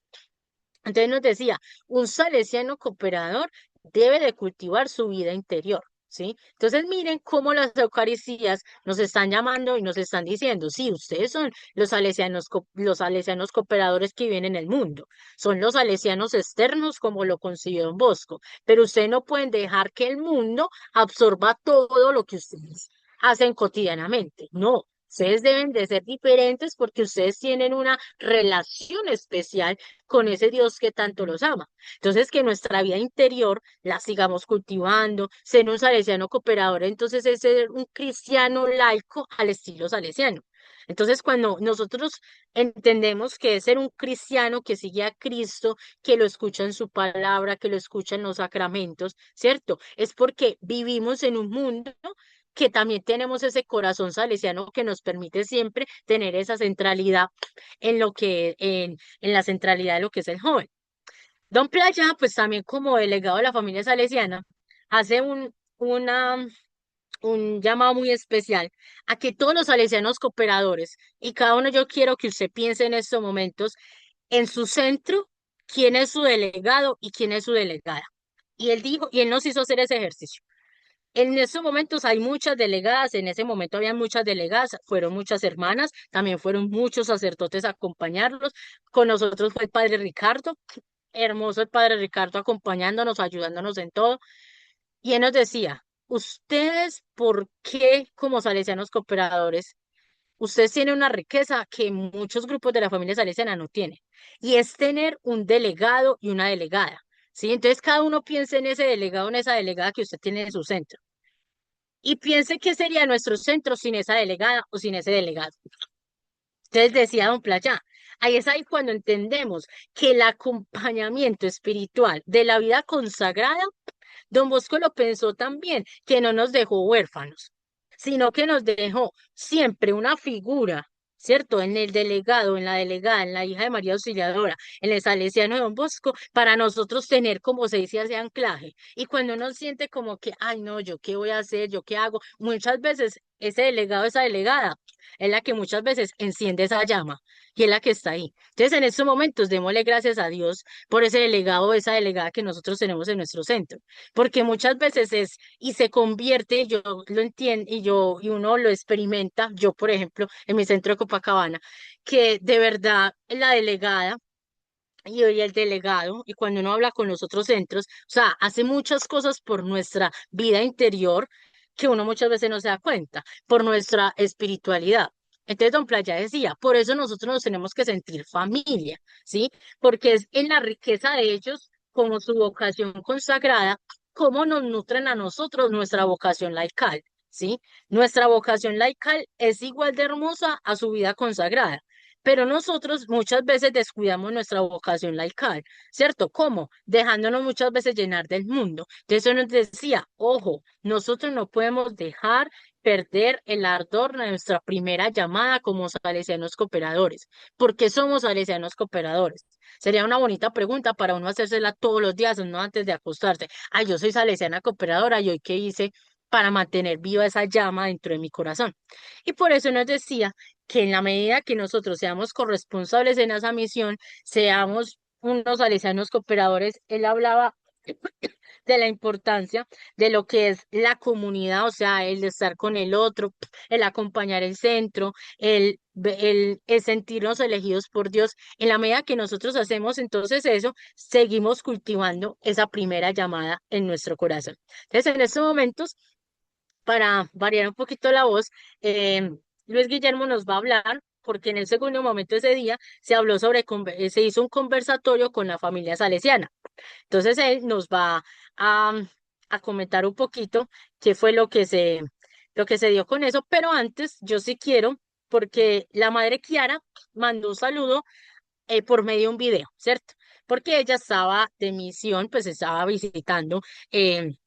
Entonces nos decía, un salesiano cooperador debe de cultivar su vida interior, ¿sí? Entonces miren cómo las Eucaristías nos están llamando y nos están diciendo, sí, ustedes son los salesianos cooperadores que viven en el mundo, son los salesianos externos como lo concibió Don Bosco, pero ustedes no pueden dejar que el mundo absorba todo lo que ustedes hacen cotidianamente, no. Ustedes deben de ser diferentes porque ustedes tienen una relación especial con ese Dios que tanto los ama. Entonces, que nuestra vida interior la sigamos cultivando, ser un salesiano cooperador, entonces es ser un cristiano laico al estilo salesiano. Entonces, cuando nosotros entendemos que es ser un cristiano que sigue a Cristo, que lo escucha en su palabra, que lo escucha en los sacramentos, ¿cierto? Es porque vivimos en un mundo que también tenemos ese corazón salesiano que nos permite siempre tener esa centralidad en lo que, en la centralidad de lo que es el joven. Don Playa, pues también como delegado de la familia salesiana, hace un llamado muy especial a que todos los salesianos cooperadores, y cada uno yo quiero que usted piense en estos momentos, en su centro, quién es su delegado y quién es su delegada. Y él dijo, y él nos hizo hacer ese ejercicio. En estos momentos hay muchas delegadas, en ese momento habían muchas delegadas, fueron muchas hermanas, también fueron muchos sacerdotes a acompañarlos. Con nosotros fue el padre Ricardo, hermoso el padre Ricardo acompañándonos, ayudándonos en todo. Y él nos decía, ustedes, ¿por qué como salesianos cooperadores? Ustedes tienen una riqueza que muchos grupos de la familia salesiana no tienen, y es tener un delegado y una delegada. ¿Sí? Entonces cada uno piense en ese delegado, en esa delegada que usted tiene en su centro y piense qué sería nuestro centro sin esa delegada o sin ese delegado. Entonces decía don Playa, ahí es ahí cuando entendemos que el acompañamiento espiritual de la vida consagrada, don Bosco lo pensó también, que no nos dejó huérfanos, sino que nos dejó siempre una figura, ¿cierto? En el delegado, en la delegada, en la hija de María Auxiliadora, en el salesiano de don Bosco, para nosotros tener, como se dice, ese anclaje. Y cuando uno siente como que, ay, no, ¿yo qué voy a hacer? ¿Yo qué hago? Muchas veces ese delegado, esa delegada, es la que muchas veces enciende esa llama y es la que está ahí. Entonces, en estos momentos, démosle gracias a Dios por ese delegado o esa delegada que nosotros tenemos en nuestro centro, porque muchas veces es y se convierte, y yo lo entiendo, y uno lo experimenta, yo, por ejemplo, en mi centro de Copacabana, que de verdad la delegada y hoy el delegado, y cuando uno habla con los otros centros, o sea, hace muchas cosas por nuestra vida interior que uno muchas veces no se da cuenta, por nuestra espiritualidad. Entonces, don Playa decía, por eso nosotros nos tenemos que sentir familia, ¿sí? Porque es en la riqueza de ellos, como su vocación consagrada, cómo nos nutren a nosotros nuestra vocación laical, ¿sí? Nuestra vocación laical es igual de hermosa a su vida consagrada. Pero nosotros muchas veces descuidamos nuestra vocación laical, ¿cierto? ¿Cómo? Dejándonos muchas veces llenar del mundo. Entonces eso nos decía, ojo, nosotros no podemos dejar perder el ardor de nuestra primera llamada como salesianos cooperadores. ¿Por qué somos salesianos cooperadores? Sería una bonita pregunta para uno hacérsela todos los días, no antes de acostarse. Ay, yo soy salesiana cooperadora y hoy qué hice para mantener viva esa llama dentro de mi corazón. Y por eso nos decía que en la medida que nosotros seamos corresponsables en esa misión, seamos unos salesianos cooperadores, él hablaba de la importancia de lo que es la comunidad, o sea, el de estar con el otro, el acompañar el centro, el sentirnos elegidos por Dios. En la medida que nosotros hacemos entonces eso, seguimos cultivando esa primera llamada en nuestro corazón. Entonces, en estos momentos, para variar un poquito la voz, eh, Luis Guillermo nos va a hablar, porque en el segundo momento ese día se habló sobre, se hizo un conversatorio con la familia salesiana. Entonces él nos va a, a comentar un poquito qué fue lo que se dio con eso, pero antes yo sí quiero, porque la madre Kiara mandó un saludo por medio de un video, ¿cierto? Porque ella estaba de misión, pues estaba visitando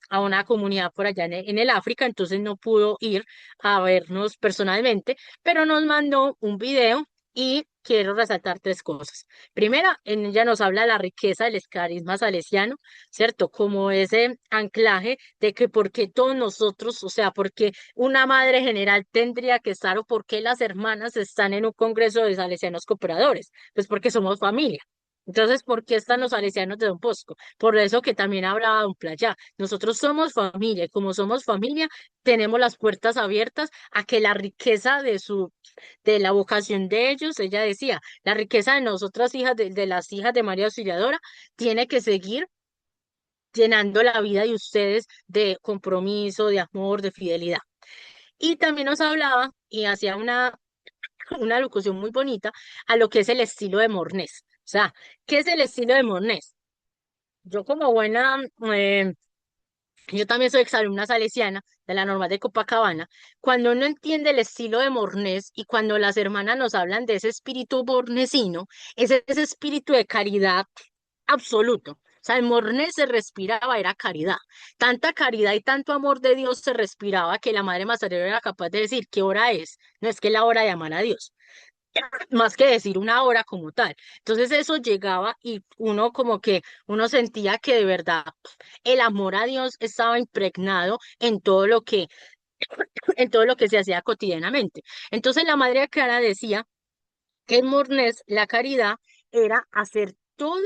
a una comunidad por allá en el África, entonces no pudo ir a vernos personalmente, pero nos mandó un video y quiero resaltar tres cosas. Primera, en ella nos habla de la riqueza del carisma salesiano, ¿cierto? Como ese anclaje de que por qué todos nosotros, o sea, porque una madre general tendría que estar o por qué las hermanas están en un congreso de salesianos cooperadores, pues porque somos familia. Entonces, ¿por qué están los salesianos de Don Bosco? Por eso que también hablaba Don Playa. Nosotros somos familia y como somos familia, tenemos las puertas abiertas a que la riqueza de la vocación de ellos, ella decía, la riqueza de nosotras hijas, de las hijas de María Auxiliadora, tiene que seguir llenando la vida de ustedes de compromiso, de amor, de fidelidad. Y también nos hablaba y hacía una locución muy bonita a lo que es el estilo de Mornés. O sea, ¿qué es el estilo de Mornés? Yo como buena, yo también soy exalumna salesiana de la Normal de Copacabana. Cuando uno entiende el estilo de Mornés y cuando las hermanas nos hablan de ese espíritu mornesino, ese espíritu de caridad absoluto. O sea, en Mornés se respiraba, era caridad. Tanta caridad y tanto amor de Dios se respiraba que la Madre Mazarero era capaz de decir qué hora es. No es que la hora de amar a Dios, más que decir una hora como tal. Entonces eso llegaba y uno como que uno sentía que de verdad el amor a Dios estaba impregnado en todo lo que se hacía cotidianamente. Entonces la Madre Clara decía que en Mornés la caridad era hacer todo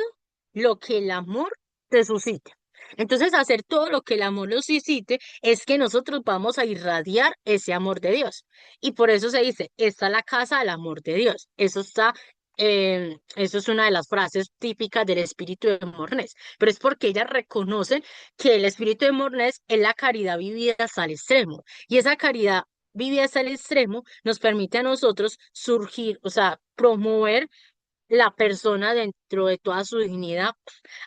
lo que el amor te suscite. Entonces, hacer todo lo que el amor nos suscite es que nosotros vamos a irradiar ese amor de Dios. Y por eso se dice, esta es la casa del amor de Dios. Eso es una de las frases típicas del espíritu de Mornés. Pero es porque ellas reconocen que el espíritu de Mornés es la caridad vivida hasta el extremo. Y esa caridad vivida hasta el extremo nos permite a nosotros surgir, o sea, promover la persona dentro de toda su dignidad,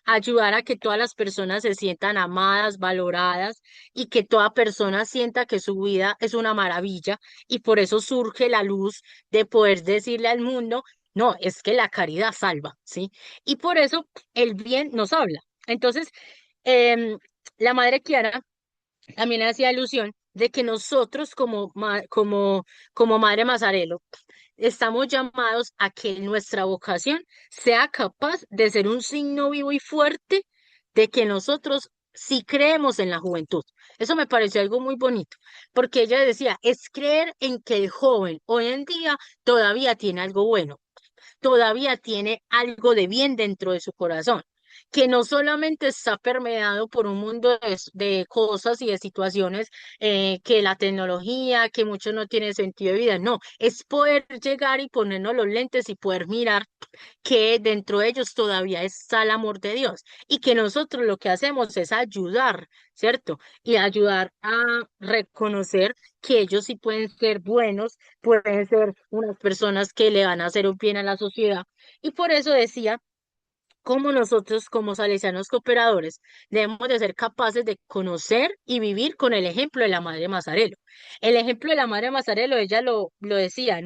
ayudar a que todas las personas se sientan amadas, valoradas y que toda persona sienta que su vida es una maravilla y por eso surge la luz de poder decirle al mundo, no, es que la caridad salva, ¿sí? Y por eso el bien nos habla. Entonces, em, la madre Kiara también hacía alusión de que nosotros como Madre Mazarelo estamos llamados a que nuestra vocación sea capaz de ser un signo vivo y fuerte de que nosotros si creemos en la juventud. Eso me pareció algo muy bonito, porque ella decía, es creer en que el joven hoy en día todavía tiene algo bueno, todavía tiene algo de bien dentro de su corazón, que no solamente está permeado por un mundo de cosas y de situaciones, que la tecnología, que mucho no tiene sentido de vida, no, es poder llegar y ponernos los lentes y poder mirar que dentro de ellos todavía está el amor de Dios y que nosotros lo que hacemos es ayudar, ¿cierto? Y ayudar a reconocer que ellos sí pueden ser buenos, pueden ser unas personas que le van a hacer un bien a la sociedad. Y por eso decía, como nosotros como salesianos cooperadores debemos de ser capaces de conocer y vivir con el ejemplo de la Madre Mazarelo. El ejemplo de la Madre Mazarelo, ella lo decía,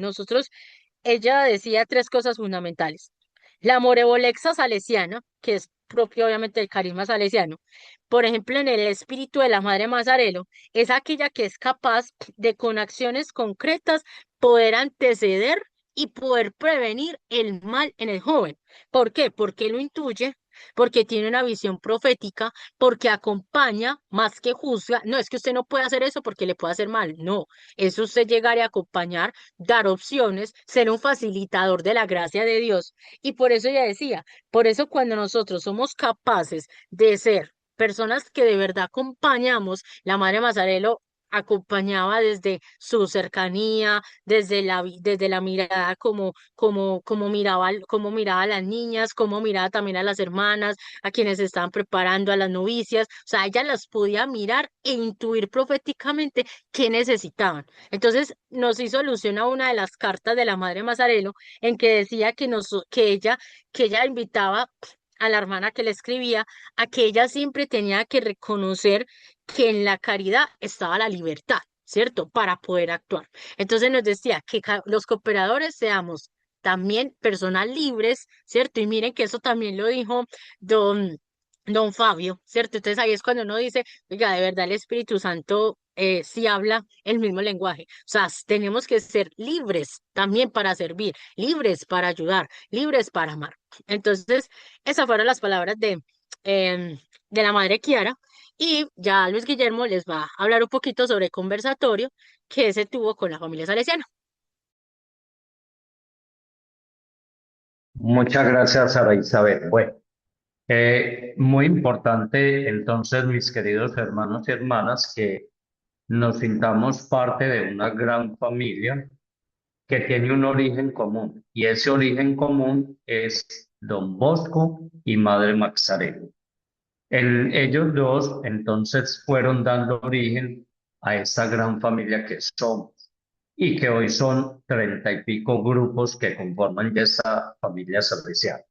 ella decía tres cosas fundamentales. La amorevolexa salesiana, que es propio obviamente del carisma salesiano, por ejemplo, en el espíritu de la Madre Mazarelo, es aquella que es capaz de con acciones concretas poder anteceder y poder prevenir el mal en el joven. ¿Por qué? Porque lo intuye, porque tiene una visión profética, porque acompaña más que juzga. No es que usted no pueda hacer eso porque le puede hacer mal, no, es usted llegar y acompañar, dar opciones, ser un facilitador de la gracia de Dios. Y por eso ella decía, por eso cuando nosotros somos capaces de ser personas que de verdad acompañamos, la Madre Mazarelo acompañaba desde su cercanía, desde la mirada como miraba a las niñas, como miraba también a las hermanas, a quienes se estaban preparando, a las novicias, o sea, ella las podía mirar e intuir proféticamente qué necesitaban. Entonces nos hizo alusión a una de las cartas de la Madre Mazarelo en que decía que ella invitaba a la hermana que le escribía a que ella siempre tenía que reconocer que en la caridad estaba la libertad, ¿cierto? Para poder actuar. Entonces nos decía que los cooperadores seamos también personas libres, ¿cierto? Y miren que eso también lo dijo don, don Fabio, ¿cierto? Entonces ahí es cuando uno dice, oiga, de verdad el Espíritu Santo sí habla el mismo lenguaje. O sea, tenemos que ser libres también para servir, libres para ayudar, libres para amar. Entonces, esas fueron las palabras de la madre Kiara. Y ya Luis Guillermo les va a hablar un poquito sobre el conversatorio que se tuvo con la familia salesiana. Muchas gracias, Sara Isabel. Bueno, muy importante entonces, mis queridos hermanos y hermanas, que nos sintamos parte de una gran familia que tiene un origen común, y ese origen común es Don Bosco y Madre Maxarello. Ellos dos entonces fueron dando origen a esa gran familia que somos y que hoy son 30 y pico grupos que conforman ya esa familia salesiana.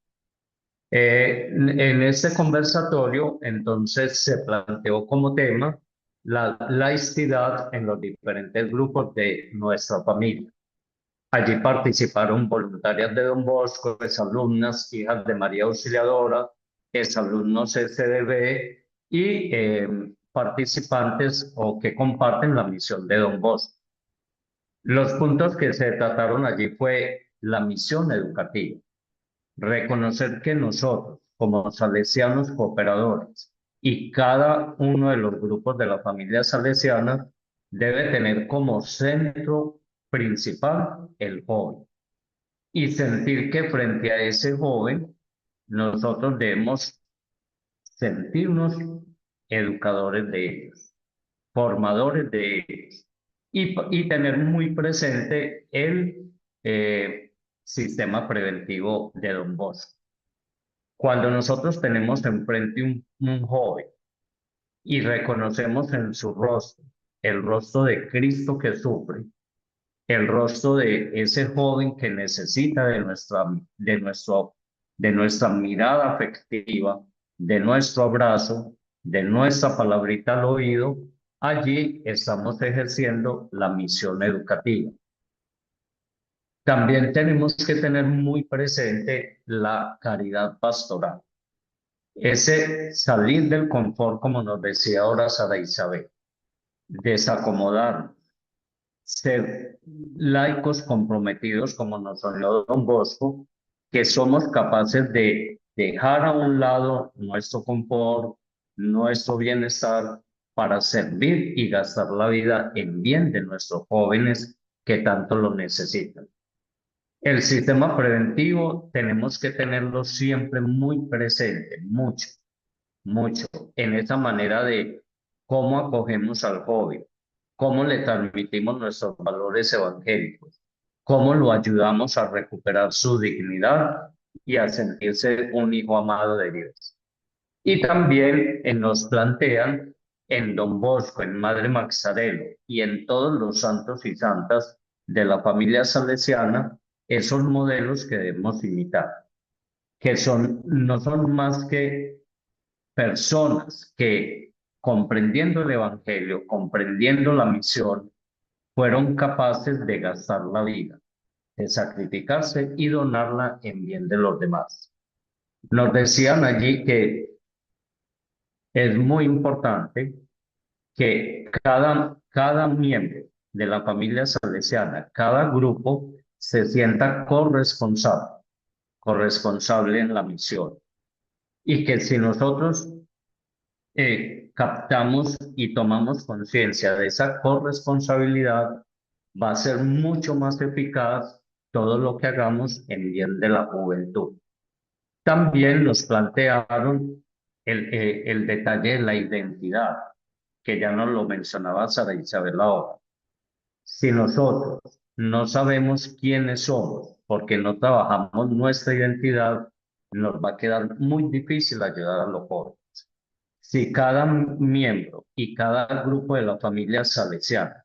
En este conversatorio entonces se planteó como tema la laicidad en los diferentes grupos de nuestra familia. Allí participaron voluntarias de Don Bosco, exalumnas, hijas de María Auxiliadora, exalumnos SDB y participantes o que comparten la misión de Don Bosco. Los puntos que se trataron allí fue la misión educativa, reconocer que nosotros, como salesianos cooperadores, y cada uno de los grupos de la familia salesiana debe tener como centro principal el joven y sentir que frente a ese joven nosotros debemos sentirnos educadores de ellos, formadores de ellos y tener muy presente el sistema preventivo de Don Bosco. Cuando nosotros tenemos enfrente un joven y reconocemos en su rostro el rostro de Cristo que sufre, el rostro de ese joven que necesita de nuestra mirada afectiva, de nuestro abrazo, de nuestra palabrita al oído, allí estamos ejerciendo la misión educativa. También tenemos que tener muy presente la caridad pastoral, ese salir del confort, como nos decía ahora Sara Isabel, desacomodar, ser laicos comprometidos como nos soñó Don Bosco, que somos capaces de dejar a un lado nuestro confort, nuestro bienestar para servir y gastar la vida en bien de nuestros jóvenes que tanto lo necesitan. El sistema preventivo tenemos que tenerlo siempre muy presente, mucho, mucho, en esa manera de cómo acogemos al joven, cómo le transmitimos nuestros valores evangélicos, cómo lo ayudamos a recuperar su dignidad y a sentirse un hijo amado de Dios. Y también nos plantean en Don Bosco, en Madre Maxarelo y en todos los santos y santas de la familia salesiana esos modelos que debemos imitar, que no son más que personas que comprendiendo el Evangelio, comprendiendo la misión, fueron capaces de gastar la vida, de sacrificarse y donarla en bien de los demás. Nos decían allí que es muy importante que cada miembro de la familia salesiana, cada grupo, se sienta corresponsable en la misión. Y que si nosotros captamos y tomamos conciencia de esa corresponsabilidad, va a ser mucho más eficaz todo lo que hagamos en bien de la juventud. También nos plantearon el detalle de la identidad, que ya nos lo mencionaba Sara Isabel ahora. Si nosotros no sabemos quiénes somos porque no trabajamos nuestra identidad, nos va a quedar muy difícil ayudar a los jóvenes. Si cada miembro y cada grupo de la familia salesiana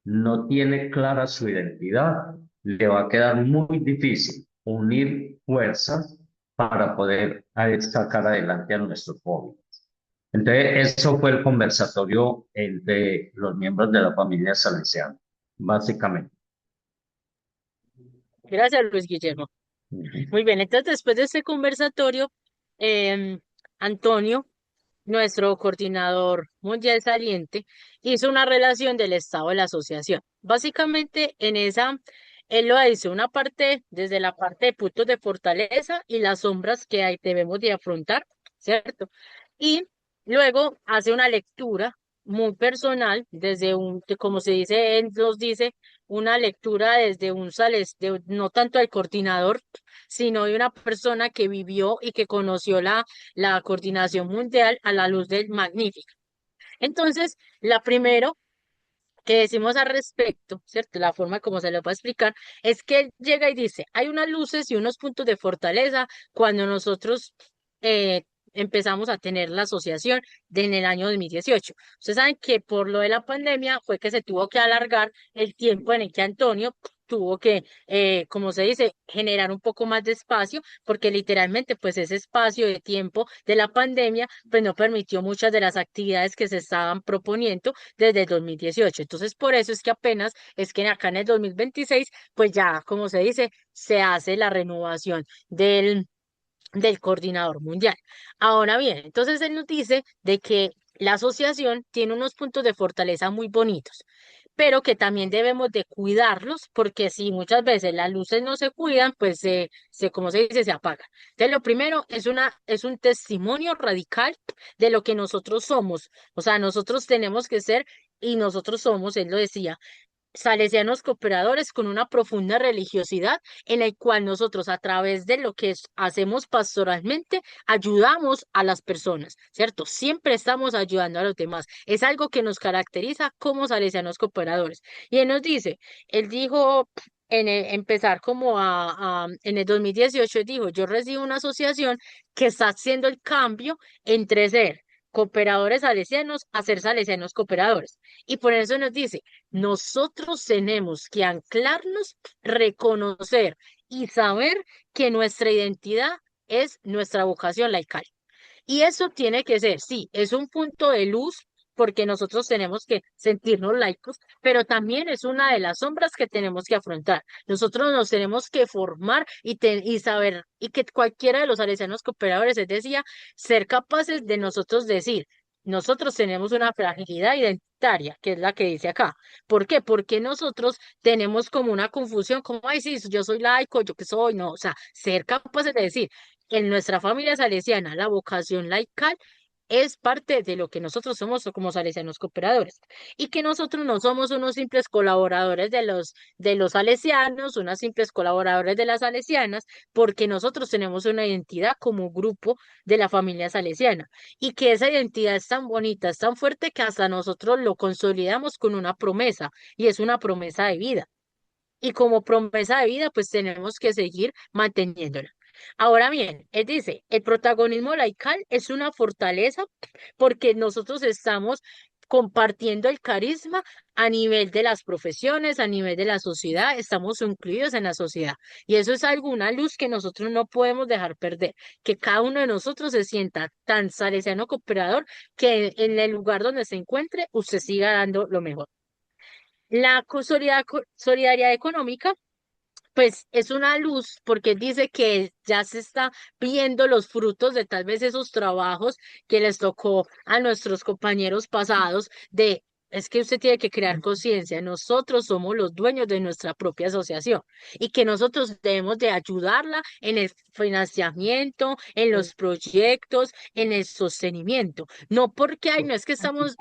no tiene clara su identidad, le va a quedar muy difícil unir fuerzas para poder sacar adelante a nuestros jóvenes. Entonces, eso fue el conversatorio entre los miembros de la familia salesiana, básicamente. Gracias, Luis Guillermo. Ujú. Muy bien, entonces después de este conversatorio, em, Antonio, nuestro coordinador mundial saliente, hizo una relación del estado de la asociación. Básicamente, en esa, él lo dice, una parte, desde la parte de puntos de fortaleza y las sombras que hay, debemos de afrontar, ¿cierto? Y luego hace una lectura muy personal, desde como se dice, él nos dice, una lectura desde un sales, no tanto al coordinador, sino de una persona que vivió y que conoció la coordinación mundial a la luz del Magnífico. Entonces, la primero que decimos al respecto, ¿cierto? La forma como se lo va a explicar, es que él llega y dice, hay unas luces y unos puntos de fortaleza cuando nosotros eh, empezamos a tener la asociación en el año 2018. Ustedes saben que por lo de la pandemia fue que se tuvo que alargar el tiempo en el que Antonio tuvo que, como se dice, generar un poco más de espacio, porque literalmente pues ese espacio de tiempo de la pandemia pues no permitió muchas de las actividades que se estaban proponiendo desde el 2018. Entonces, por eso es que apenas es que acá en el 2026, pues ya, como se dice, se hace la renovación del coordinador mundial. Ahora bien, entonces él nos dice de que la asociación tiene unos puntos de fortaleza muy bonitos, pero que también debemos de cuidarlos, porque si muchas veces las luces no se cuidan, pues como se dice, se apagan. Entonces, lo primero es un testimonio radical de lo que nosotros somos. O sea, nosotros tenemos que ser, y nosotros somos, él lo decía, salesianos cooperadores con una profunda religiosidad en el cual nosotros a través de lo que hacemos pastoralmente ayudamos a las personas, ¿cierto? Siempre estamos ayudando a los demás. Es algo que nos caracteriza como salesianos cooperadores. Y él nos dice, él dijo empezar como en el 2018, él dijo, yo recibo una asociación que está haciendo el cambio entre ser cooperadores salesianos a ser salesianos cooperadores. Y por eso nos dice, nosotros tenemos que anclarnos, reconocer y saber que nuestra identidad es nuestra vocación laical. Y eso tiene que ser, sí, es un punto de luz porque nosotros tenemos que sentirnos laicos, pero también es una de las sombras que tenemos que afrontar. Nosotros nos tenemos que formar y saber, y que cualquiera de los salesianos cooperadores, es decir, ser capaces de nosotros decir, nosotros tenemos una fragilidad identitaria, que es la que dice acá. ¿Por qué? Porque nosotros tenemos como una confusión, como, ay, sí, yo soy laico, yo qué soy, no, o sea, ser capaces de decir, en nuestra familia salesiana, la vocación laical es parte de lo que nosotros somos como salesianos cooperadores y que nosotros no somos unos simples colaboradores de los salesianos, unas simples colaboradores de las salesianas, porque nosotros tenemos una identidad como grupo de la familia salesiana y que esa identidad es tan bonita, es tan fuerte que hasta nosotros lo consolidamos con una promesa y es una promesa de vida. Y como promesa de vida, pues tenemos que seguir manteniéndola. Ahora bien, él dice, el protagonismo laical es una fortaleza porque nosotros estamos compartiendo el carisma a nivel de las profesiones, a nivel de la sociedad, estamos incluidos en la sociedad. Y eso es algo, una luz que nosotros no podemos dejar perder, que cada uno de nosotros se sienta tan salesiano cooperador que en el lugar donde se encuentre, usted siga dando lo mejor. La solidaridad económica pues es una luz porque dice que ya se está viendo los frutos de tal vez esos trabajos que les tocó a nuestros compañeros pasados de, es que usted tiene que crear conciencia, nosotros somos los dueños de nuestra propia asociación y que nosotros debemos de ayudarla en el financiamiento, en los proyectos, en el sostenimiento. No porque, ay, no es que estamos,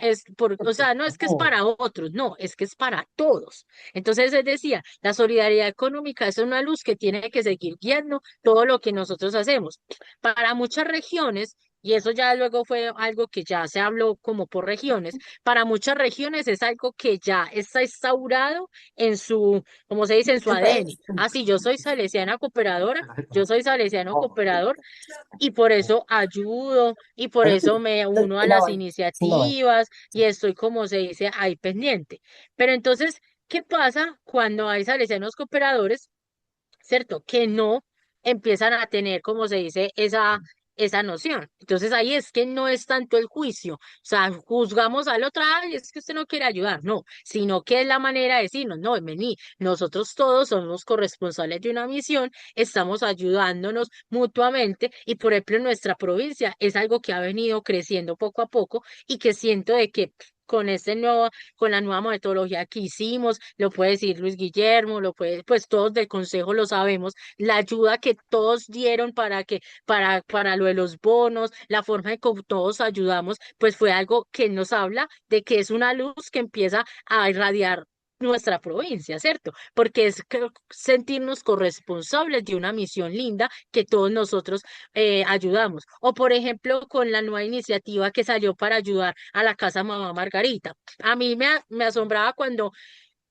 o sea, no es que es para otros, no, es que es para todos. Entonces, es decir, la solidaridad económica es una luz que tiene que seguir guiando todo lo que nosotros hacemos. Para muchas regiones, y eso ya luego fue algo que ya se habló como por regiones, para muchas regiones es algo que ya está instaurado en su, como se dice, en su ADN. Ah, sí, yo soy salesiana cooperadora, yo soy salesiano cooperador y por eso ayudo y por eso me uno a las iniciativas y estoy, como se dice, ahí pendiente. Pero entonces, ¿qué pasa cuando hay salesianos cooperadores, cierto? Que no empiezan a tener, como se dice, esa noción. Entonces ahí es que no es tanto el juicio, o sea, juzgamos al otro, ay, es que usted no quiere ayudar, no, sino que es la manera de decirnos, no, vení, nosotros todos somos corresponsables de una misión, estamos ayudándonos mutuamente y por ejemplo en nuestra provincia es algo que ha venido creciendo poco a poco y que siento de que con la nueva metodología que hicimos, lo puede decir Luis Guillermo, lo puede, pues todos del consejo lo sabemos, la ayuda que todos dieron para lo de los bonos, la forma en que todos ayudamos, pues fue algo que nos habla de que es una luz que empieza a irradiar nuestra provincia, ¿cierto? Porque es sentirnos corresponsables de una misión linda que todos nosotros ayudamos. O por ejemplo, con la nueva iniciativa que salió para ayudar a la Casa Mamá Margarita. A mí me asombraba cuando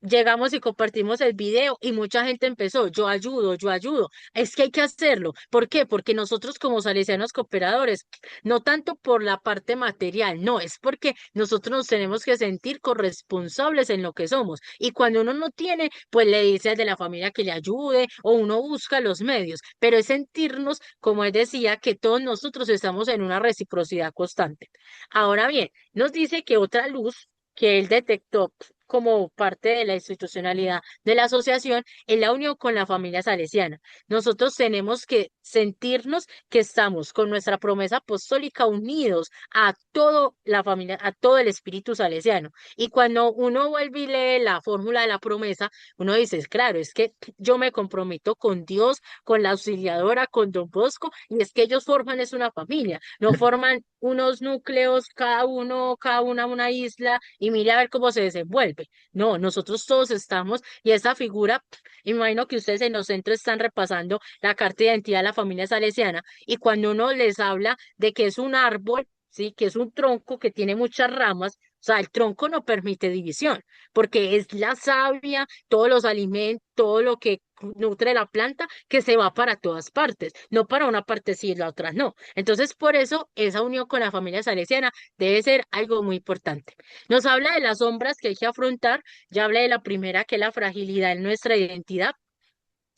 llegamos y compartimos el video y mucha gente empezó, yo ayudo, yo ayudo. Es que hay que hacerlo. ¿Por qué? Porque nosotros como salesianos cooperadores, no tanto por la parte material, no, es porque nosotros nos tenemos que sentir corresponsables en lo que somos. Y cuando uno no tiene, pues le dice al de la familia que le ayude o uno busca los medios, pero es sentirnos, como él decía, que todos nosotros estamos en una reciprocidad constante. Ahora bien, nos dice que otra luz que él detectó como parte de la institucionalidad de la asociación es la unión con la familia salesiana. Nosotros tenemos que sentirnos que estamos con nuestra promesa apostólica unidos a toda la familia, a todo el espíritu salesiano. Y cuando uno vuelve y lee la fórmula de la promesa, uno dice, claro, es que yo me comprometo con Dios, con la auxiliadora, con Don Bosco, y es que ellos forman es una familia, no forman unos núcleos, cada una isla, y mire a ver cómo se desenvuelve. No, nosotros todos estamos, y esa figura, imagino que ustedes en los centros están repasando la carta de identidad de la familia salesiana, y cuando uno les habla de que es un árbol, sí, que es un tronco que tiene muchas ramas, o sea, el tronco no permite división, porque es la savia, todos los alimentos, todo lo que nutre la planta, que se va para todas partes, no para una parte sí y la otra no. Entonces, por eso, esa unión con la familia salesiana debe ser algo muy importante. Nos habla de las sombras que hay que afrontar, ya hablé de la primera, que es la fragilidad en nuestra identidad,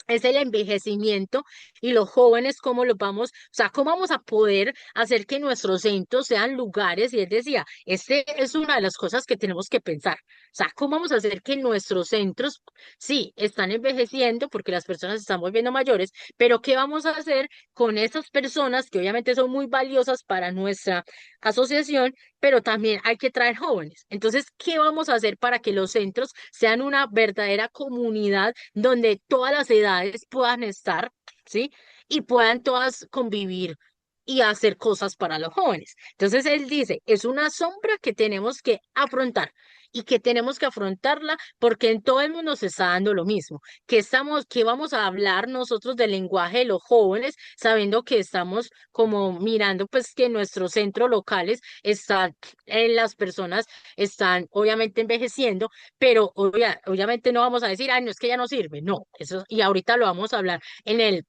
es el envejecimiento y los jóvenes, cómo los vamos, o sea, cómo vamos a poder hacer que nuestros centros sean lugares, y él decía, este es una de las cosas que tenemos que pensar, o sea, cómo vamos a hacer que nuestros centros, sí, están envejeciendo porque las personas se están volviendo mayores, pero ¿qué vamos a hacer con esas personas que obviamente son muy valiosas para nuestra asociación, pero también hay que traer jóvenes? Entonces, ¿qué vamos a hacer para que los centros sean una verdadera comunidad donde todas las edades puedan estar, ¿sí? Y puedan todas convivir? y hacer cosas para los jóvenes. Entonces él dice, es una sombra que tenemos que afrontar y que tenemos que afrontarla porque en todo el mundo se está dando lo mismo, que vamos a hablar nosotros del lenguaje de los jóvenes, sabiendo que estamos como mirando pues que nuestros centros locales están, las personas están obviamente envejeciendo, pero obviamente no vamos a decir, ay, no es que ya no sirve, no, eso, y ahorita lo vamos a hablar en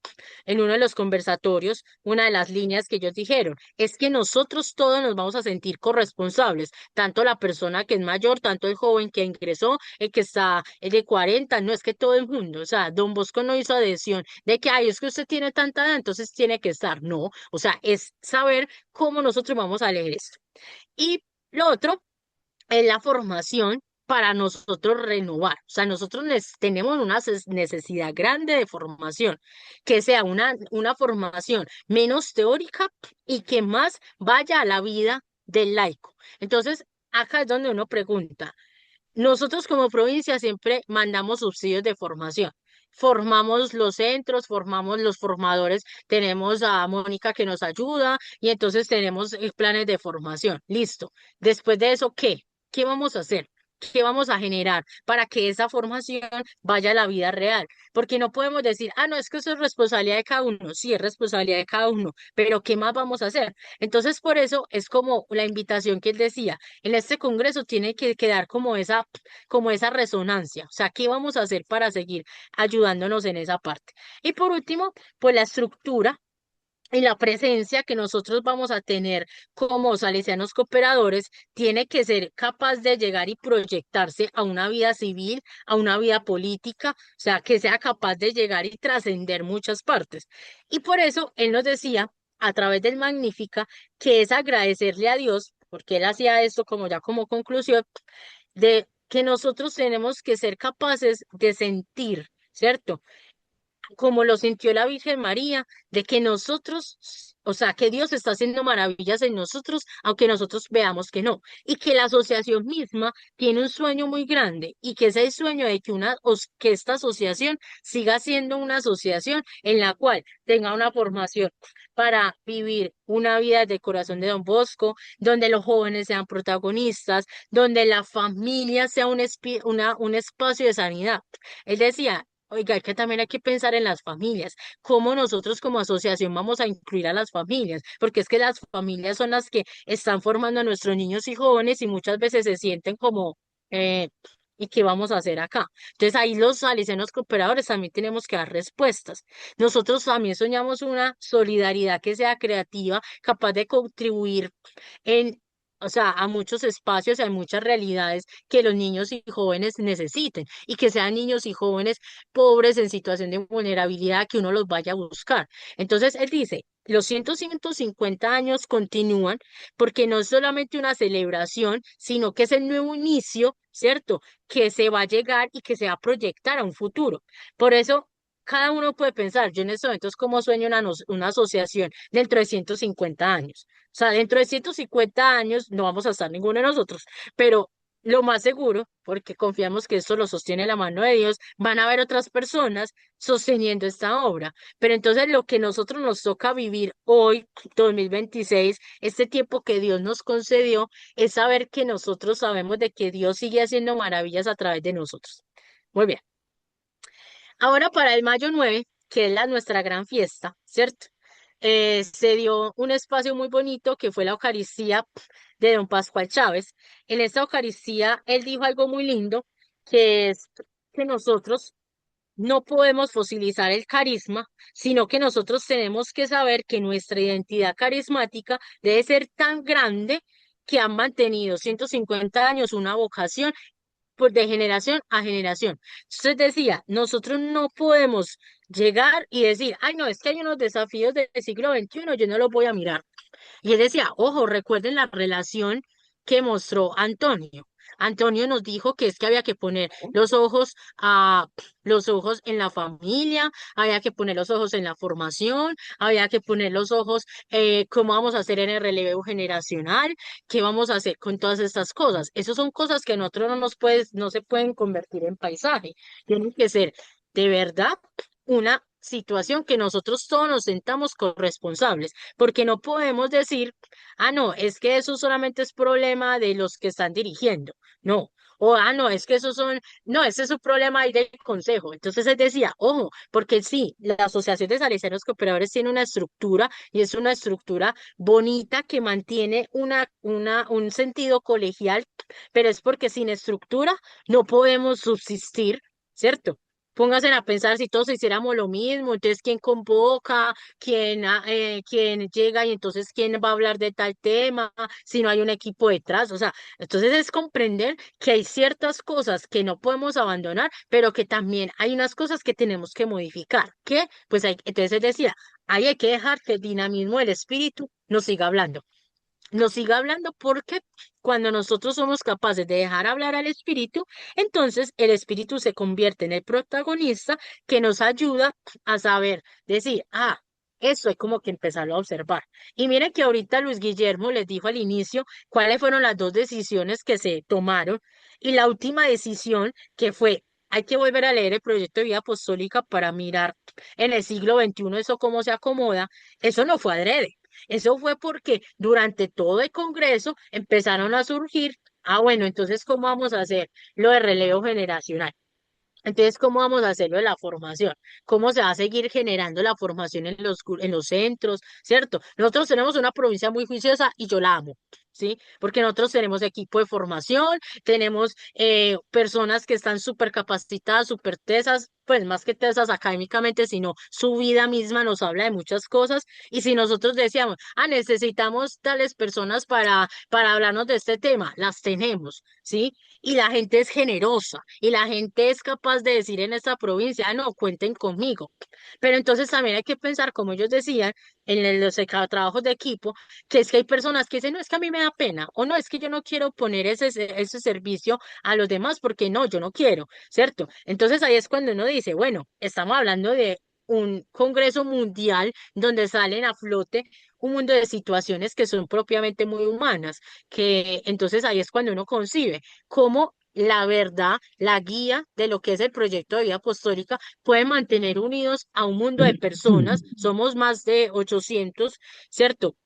uno de los conversatorios, una de las líneas que ellos dijeron, es que nosotros todos nos vamos a sentir corresponsables, tanto la persona que es mayor, tanto el joven que ingresó, el que está, el de 40, no es que todo el mundo, o sea, Don Bosco no hizo adhesión de que, ay, es que usted tiene tanta edad, entonces tiene que estar, no, o sea, es saber cómo nosotros vamos a leer esto. Y lo otro es la formación para nosotros renovar. O sea, nosotros tenemos una necesidad grande de formación, que sea una formación menos teórica y que más vaya a la vida del laico. Entonces, acá es donde uno pregunta, nosotros como provincia siempre mandamos subsidios de formación. Formamos los centros, formamos los formadores, tenemos a Mónica que nos ayuda y entonces tenemos planes de formación. Listo. Después de eso, ¿qué? ¿Qué vamos a hacer? ¿Qué vamos a generar para que esa formación vaya a la vida real? Porque no podemos decir, ah, no, es que eso es responsabilidad de cada uno. Sí, es responsabilidad de cada uno, pero ¿qué más vamos a hacer? Entonces, por eso es como la invitación que él decía en este congreso tiene que quedar como esa resonancia. O sea, ¿qué vamos a hacer para seguir ayudándonos en esa parte? Y por último, pues la estructura y la presencia que nosotros vamos a tener como salesianos cooperadores tiene que ser capaz de llegar y proyectarse a una vida civil, a una vida política, o sea, que sea capaz de llegar y trascender muchas partes. Y por eso él nos decía, a través del Magnífica, que es agradecerle a Dios, porque él hacía esto como ya como conclusión, de que nosotros tenemos que ser capaces de sentir, ¿cierto? Como lo sintió la Virgen María, de que nosotros, o sea, que Dios está haciendo maravillas en nosotros, aunque nosotros veamos que no, y que la asociación misma tiene un sueño muy grande, y que ese sueño de que que esta asociación siga siendo una asociación en la cual tenga una formación para vivir una vida de corazón de Don Bosco, donde los jóvenes sean protagonistas, donde la familia sea un espacio de sanidad. Él decía, oiga, que también hay que pensar en las familias, cómo nosotros como asociación vamos a incluir a las familias, porque es que las familias son las que están formando a nuestros niños y jóvenes y muchas veces se sienten como, eh, ¿y qué vamos a hacer acá? Entonces ahí los salesianos cooperadores también tenemos que dar respuestas. Nosotros también soñamos una solidaridad que sea creativa, capaz de contribuir en... O sea, a muchos espacios y a muchas realidades que los niños y jóvenes necesiten y que sean niños y jóvenes pobres en situación de vulnerabilidad que uno los vaya a buscar. Entonces, él dice, los 150 años continúan porque no es solamente una celebración, sino que es el nuevo inicio, ¿cierto? Que se va a llegar y que se va a proyectar a un futuro. Por eso, cada uno puede pensar, yo en estos momentos, ¿cómo sueño una asociación dentro de 150 años? O sea, dentro de 150 años no vamos a estar ninguno de nosotros, pero lo más seguro, porque confiamos que esto lo sostiene la mano de Dios, van a haber otras personas sosteniendo esta obra. Pero entonces lo que nosotros nos toca vivir hoy, 2026, este tiempo que Dios nos concedió, es saber que nosotros sabemos de que Dios sigue haciendo maravillas a través de nosotros. Muy bien. Ahora para el mayo 9, que es nuestra gran fiesta, ¿cierto? Se dio un espacio muy bonito que fue la Eucaristía de don Pascual Chávez. En esta Eucaristía él dijo algo muy lindo, que es que nosotros no podemos fosilizar el carisma, sino que nosotros tenemos que saber que nuestra identidad carismática debe ser tan grande que han mantenido 150 años una vocación pues de generación a generación. Usted decía, nosotros no podemos llegar y decir, ay, no, es que hay unos desafíos del siglo XXI, yo no los voy a mirar. Y él decía, ojo, recuerden la relación que mostró Antonio. Antonio nos dijo que es que había que poner los ojos en la familia, había que poner los ojos en la formación, había que poner los ojos cómo vamos a hacer en el relevo generacional, qué vamos a hacer con todas estas cosas. Esas son cosas que nosotros no se pueden convertir en paisaje. Tienen que ser de verdad una situación que nosotros todos nos sentamos corresponsables, porque no podemos decir, ah, no, es que eso solamente es problema de los que están dirigiendo, no. O, ah, no, es que eso son, no, ese es un problema ahí del consejo. Entonces él decía, ojo, porque sí, la Asociación de Salesianos Cooperadores tiene una estructura y es una estructura bonita que mantiene un sentido colegial, pero es porque sin estructura no podemos subsistir, ¿cierto? Pónganse a pensar si todos hiciéramos lo mismo, entonces quién convoca, quién llega y entonces quién va a hablar de tal tema, si no hay un equipo detrás, o sea, entonces es comprender que hay ciertas cosas que no podemos abandonar, pero que también hay unas cosas que tenemos que modificar, que pues entonces él decía, ahí hay que dejar que el dinamismo del espíritu nos siga hablando porque cuando nosotros somos capaces de dejar hablar al espíritu, entonces el espíritu se convierte en el protagonista que nos ayuda a saber decir, ah, eso hay como que empezarlo a observar. Y miren que ahorita Luis Guillermo les dijo al inicio cuáles fueron las dos decisiones que se tomaron y la última decisión que fue, hay que volver a leer el proyecto de vida apostólica para mirar en el siglo XXI eso cómo se acomoda, eso no fue adrede. Eso fue porque durante todo el Congreso empezaron a surgir, ah, bueno, entonces, ¿cómo vamos a hacer lo de relevo generacional? Entonces, ¿cómo vamos a hacerlo de la formación? ¿Cómo se va a seguir generando la formación en en los centros? ¿Cierto? Nosotros tenemos una provincia muy juiciosa y yo la amo, ¿sí? Porque nosotros tenemos equipo de formación, tenemos personas que están súper capacitadas, súper tesas, pues más que tesas académicamente, sino su vida misma nos habla de muchas cosas. Y si nosotros decíamos, ah, necesitamos tales personas para hablarnos de este tema, las tenemos, ¿sí? Y la gente es generosa y la gente es capaz de decir en esta provincia, "Ah, no, cuenten conmigo". Pero entonces también hay que pensar, como ellos decían, en los trabajos de equipo, que es que hay personas que dicen, no, es que a mí me da pena, o no, es que yo no quiero poner ese servicio a los demás porque no, yo no quiero, ¿cierto? Entonces ahí es cuando uno dice, bueno, estamos hablando de un congreso mundial donde salen a flote un mundo de situaciones que son propiamente muy humanas, que entonces ahí es cuando uno concibe cómo la verdad, la guía de lo que es el proyecto de vida apostólica puede mantener unidos a un mundo de personas. Somos más de 800, ¿cierto?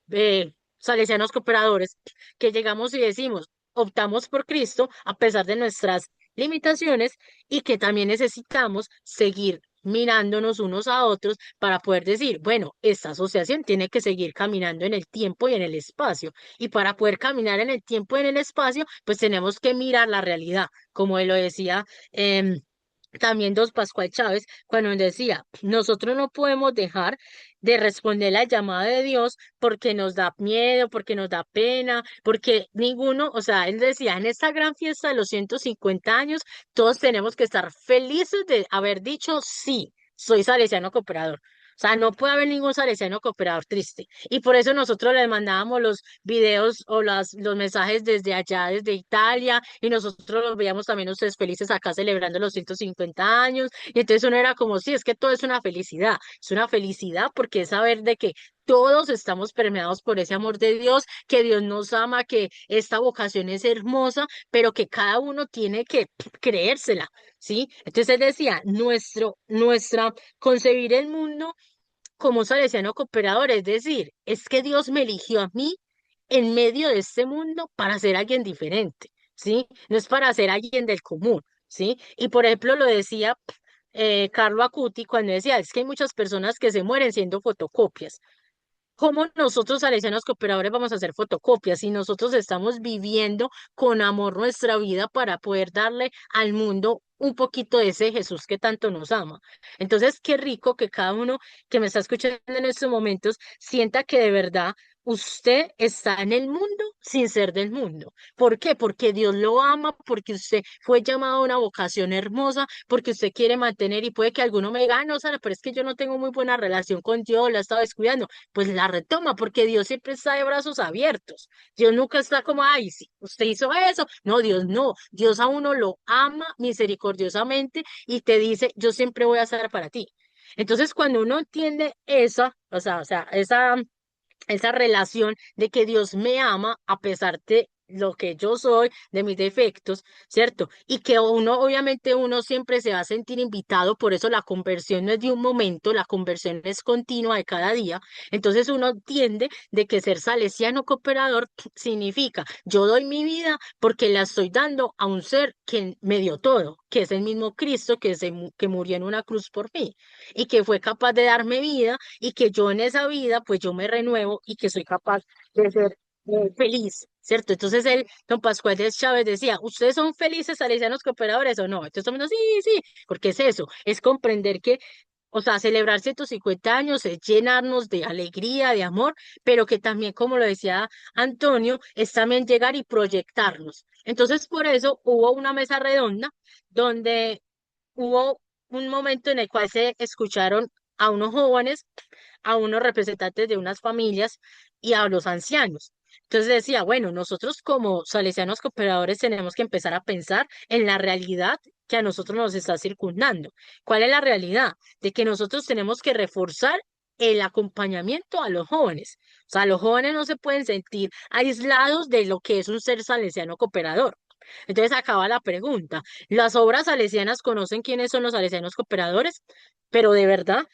Salesianos cooperadores que llegamos y decimos, optamos por Cristo a pesar de nuestras limitaciones y que también necesitamos seguir mirándonos unos a otros para poder decir, bueno, esta asociación tiene que seguir caminando en el tiempo y en el espacio. Y para poder caminar en el tiempo y en el espacio, pues tenemos que mirar la realidad, como él lo decía. También Dos Pascual Chávez, cuando él decía, nosotros no podemos dejar de responder la llamada de Dios porque nos da miedo, porque nos da pena, porque ninguno, o sea, él decía, en esta gran fiesta de los 150 años, todos tenemos que estar felices de haber dicho, sí, soy salesiano cooperador. O sea, no puede haber ningún salesiano cooperador triste. Y por eso nosotros les mandábamos los videos o los mensajes desde allá, desde Italia, y nosotros los veíamos también ustedes felices acá celebrando los 150 años. Y entonces uno era como, sí, es que todo es una felicidad porque es saber de que todos estamos permeados por ese amor de Dios, que Dios nos ama, que esta vocación es hermosa, pero que cada uno tiene que creérsela, ¿sí? Entonces él decía, nuestra concebir el mundo como salesiano cooperador, es decir, es que Dios me eligió a mí en medio de este mundo para ser alguien diferente, ¿sí? No es para ser alguien del común, ¿sí? Y por ejemplo lo decía Carlo Acuti cuando decía, es que hay muchas personas que se mueren siendo fotocopias. ¿Cómo nosotros, salesianos cooperadores, vamos a hacer fotocopias si nosotros estamos viviendo con amor nuestra vida para poder darle al mundo un poquito de ese Jesús que tanto nos ama? Entonces, qué rico que cada uno que me está escuchando en estos momentos sienta que de verdad usted está en el mundo sin ser del mundo. ¿Por qué? Porque Dios lo ama, porque usted fue llamado a una vocación hermosa, porque usted quiere mantener y puede que alguno me diga, "Ah, no, Sara, pero es que yo no tengo muy buena relación con Dios, la he estado descuidando". Pues la retoma, porque Dios siempre está de brazos abiertos. Dios nunca está como, ay, sí, usted hizo eso. No, Dios no. Dios a uno lo ama misericordiosamente y te dice, yo siempre voy a estar para ti. Entonces, cuando uno entiende esa, esa relación de que Dios me ama a pesar de lo que yo soy, de mis defectos, ¿cierto? Y que uno, obviamente, uno siempre se va a sentir invitado, por eso la conversión no es de un momento, la conversión es continua de cada día. Entonces uno entiende de que ser salesiano cooperador significa yo doy mi vida porque la estoy dando a un ser que me dio todo, que es el mismo Cristo que murió en una cruz por mí y que fue capaz de darme vida y que yo en esa vida pues yo me renuevo y que soy capaz de ser feliz, ¿cierto? Entonces don Pascual de Chávez decía, ¿ustedes son felices salesianos cooperadores o no? Entonces todo el mundo, sí, sí, porque es eso, es comprender que, o sea, celebrar 150 años es llenarnos de alegría, de amor, pero que también, como lo decía Antonio, es también llegar y proyectarnos. Entonces, por eso hubo una mesa redonda donde hubo un momento en el cual se escucharon a unos jóvenes, a unos representantes de unas familias y a los ancianos. Entonces decía, bueno, nosotros como salesianos cooperadores tenemos que empezar a pensar en la realidad que a nosotros nos está circundando. ¿Cuál es la realidad? De que nosotros tenemos que reforzar el acompañamiento a los jóvenes. O sea, los jóvenes no se pueden sentir aislados de lo que es un ser salesiano cooperador. Entonces acaba la pregunta. Las obras salesianas conocen quiénes son los salesianos cooperadores, pero de verdad,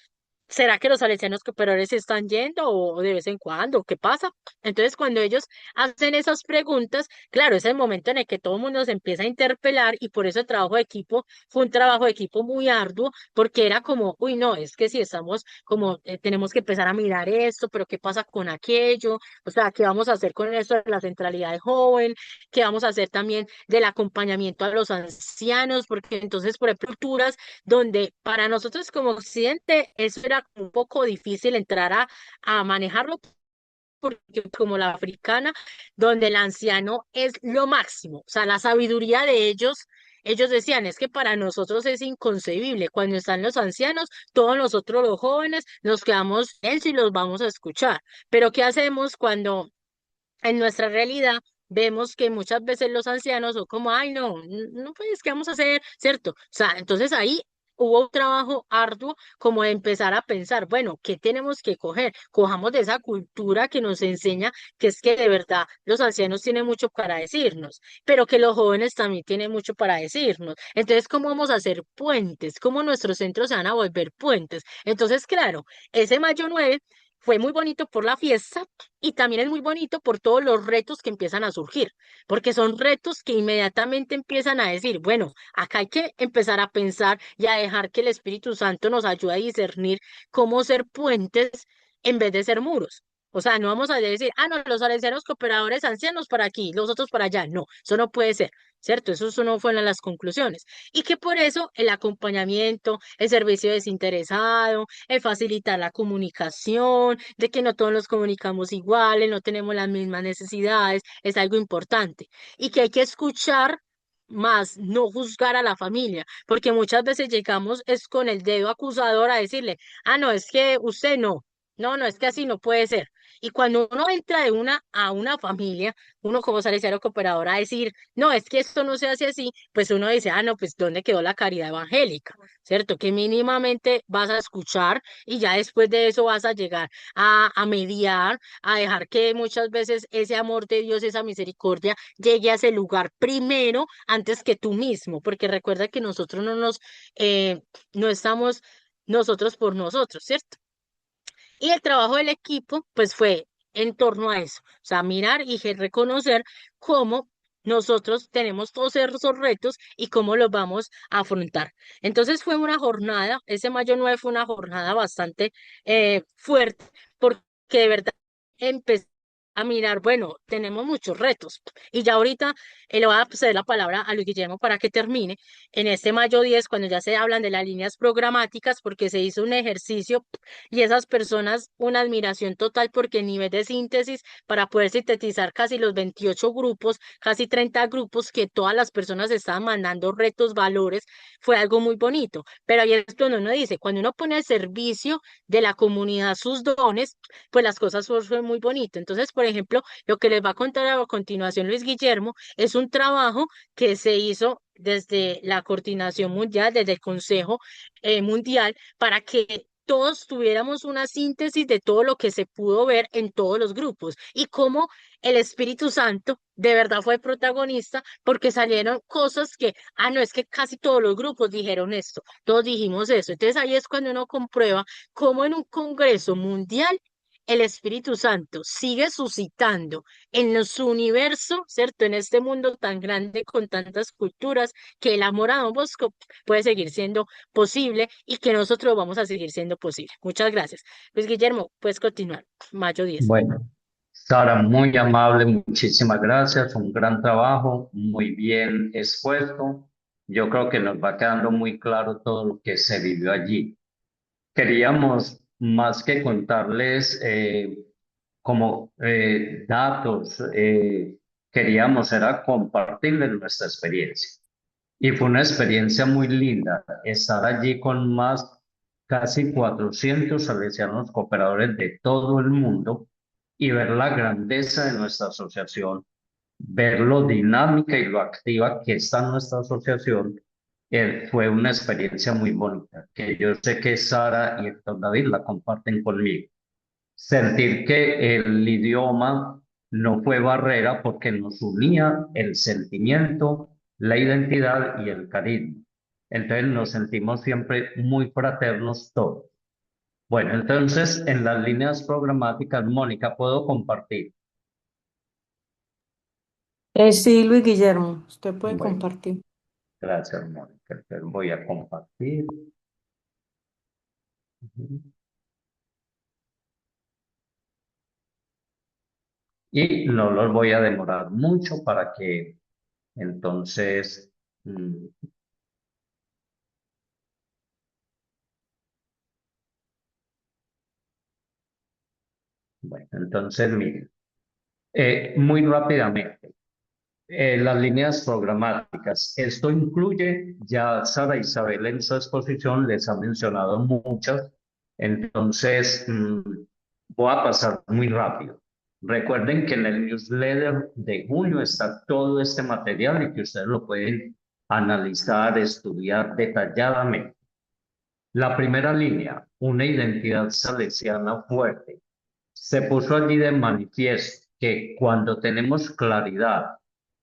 ¿será que los salesianos cooperadores se están yendo o de vez en cuando? ¿Qué pasa? Entonces, cuando ellos hacen esas preguntas, claro, es el momento en el que todo el mundo se empieza a interpelar y por eso el trabajo de equipo fue un trabajo de equipo muy arduo, porque era como, uy, no, es que si estamos como, tenemos que empezar a mirar esto, pero ¿qué pasa con aquello? O sea, ¿qué vamos a hacer con esto de la centralidad de joven? ¿Qué vamos a hacer también del acompañamiento a los ancianos? Porque entonces, por ejemplo, culturas donde para nosotros como occidente eso era un poco difícil entrar a manejarlo, porque como la africana, donde el anciano es lo máximo, o sea, la sabiduría de ellos decían, es que para nosotros es inconcebible, cuando están los ancianos, todos nosotros los jóvenes nos quedamos en y los vamos a escuchar, pero ¿qué hacemos cuando en nuestra realidad vemos que muchas veces los ancianos son como, ay, no, no, pues, ¿qué vamos a hacer? ¿Cierto? O sea, entonces ahí hubo un trabajo arduo como de empezar a pensar, bueno, ¿qué tenemos que coger? Cojamos de esa cultura que nos enseña que es que de verdad los ancianos tienen mucho para decirnos, pero que los jóvenes también tienen mucho para decirnos. Entonces, ¿cómo vamos a hacer puentes? ¿Cómo nuestros centros se van a volver puentes? Entonces, claro, ese mayo 9 fue muy bonito por la fiesta y también es muy bonito por todos los retos que empiezan a surgir, porque son retos que inmediatamente empiezan a decir, bueno, acá hay que empezar a pensar y a dejar que el Espíritu Santo nos ayude a discernir cómo ser puentes en vez de ser muros. O sea, no vamos a decir, ah, no, los salesianos cooperadores ancianos para aquí, los otros para allá. No, eso no puede ser, ¿cierto? Eso no fueron las conclusiones. Y que por eso el acompañamiento, el servicio desinteresado, el facilitar la comunicación, de que no todos nos comunicamos iguales, no tenemos las mismas necesidades, es algo importante. Y que hay que escuchar más, no juzgar a la familia, porque muchas veces llegamos es con el dedo acusador a decirle, ah, no, es que usted no. No, no, es que así no puede ser. Y cuando uno entra de una a una familia, uno como salesiano cooperador a decir, no, es que esto no se hace así, pues uno dice, ah, no, pues ¿dónde quedó la caridad evangélica? ¿Cierto? Que mínimamente vas a escuchar y ya después de eso vas a llegar a mediar, a dejar que muchas veces ese amor de Dios, esa misericordia, llegue a ese lugar primero antes que tú mismo, porque recuerda que nosotros no estamos nosotros por nosotros, ¿cierto? Y el trabajo del equipo, pues fue en torno a eso, o sea, mirar y reconocer cómo nosotros tenemos todos esos retos y cómo los vamos a afrontar. Entonces fue una jornada, ese mayo 9 fue una jornada bastante fuerte, porque de verdad empecé a mirar, bueno, tenemos muchos retos. Y ya ahorita le voy a ceder la palabra a Luis Guillermo para que termine en este mayo 10 cuando ya se hablan de las líneas programáticas, porque se hizo un ejercicio y esas personas una admiración total porque el nivel de síntesis para poder sintetizar casi los 28 grupos, casi 30 grupos que todas las personas estaban mandando retos, valores, fue algo muy bonito. Pero ahí es donde uno dice, cuando uno pone al servicio de la comunidad sus dones, pues las cosas fueron muy bonitas. Entonces, por ejemplo, lo que les va a contar a continuación Luis Guillermo es un trabajo que se hizo desde la coordinación mundial, desde el Consejo Mundial, para que todos tuviéramos una síntesis de todo lo que se pudo ver en todos los grupos y cómo el Espíritu Santo de verdad fue protagonista porque salieron cosas que, no, es que casi todos los grupos dijeron esto, todos dijimos eso. Entonces ahí es cuando uno comprueba cómo en un Congreso Mundial el Espíritu Santo sigue suscitando en su universo, ¿cierto? En este mundo tan grande con tantas culturas, que el amor a Don Bosco puede seguir siendo posible y que nosotros vamos a seguir siendo posible. Muchas gracias. Pues Guillermo, puedes continuar. Mayo 10. Bueno, Sara, muy amable, muchísimas gracias, un gran trabajo, muy bien expuesto. Yo creo que nos va quedando muy claro todo lo que se vivió allí. Queríamos más que contarles como datos, queríamos era compartirles nuestra experiencia. Y fue una experiencia muy linda estar allí con más casi 400 salesianos cooperadores de todo el mundo y ver la grandeza de nuestra asociación, ver lo dinámica y lo activa que está nuestra asociación. Fue una experiencia muy bonita, que yo sé que Sara y Héctor David la comparten conmigo. Sentir que el idioma no fue barrera porque nos unía el sentimiento, la identidad y el carisma. Entonces nos sentimos siempre muy fraternos todos. Bueno, entonces en las líneas programáticas, Mónica, puedo compartir. Sí, Luis Guillermo, usted puede Bueno, compartir. gracias, Mónica. Entonces voy a compartir. Ujú. Y no los voy a demorar mucho para que entonces, bueno, entonces miren, muy rápidamente. Las líneas programáticas. Esto incluye, ya Sara Isabel en su exposición les ha mencionado muchas, entonces voy a pasar muy rápido. Recuerden que en el newsletter de junio está todo este material y que ustedes lo pueden analizar, estudiar detalladamente. La primera línea, una identidad salesiana fuerte. Se puso allí de manifiesto que cuando tenemos claridad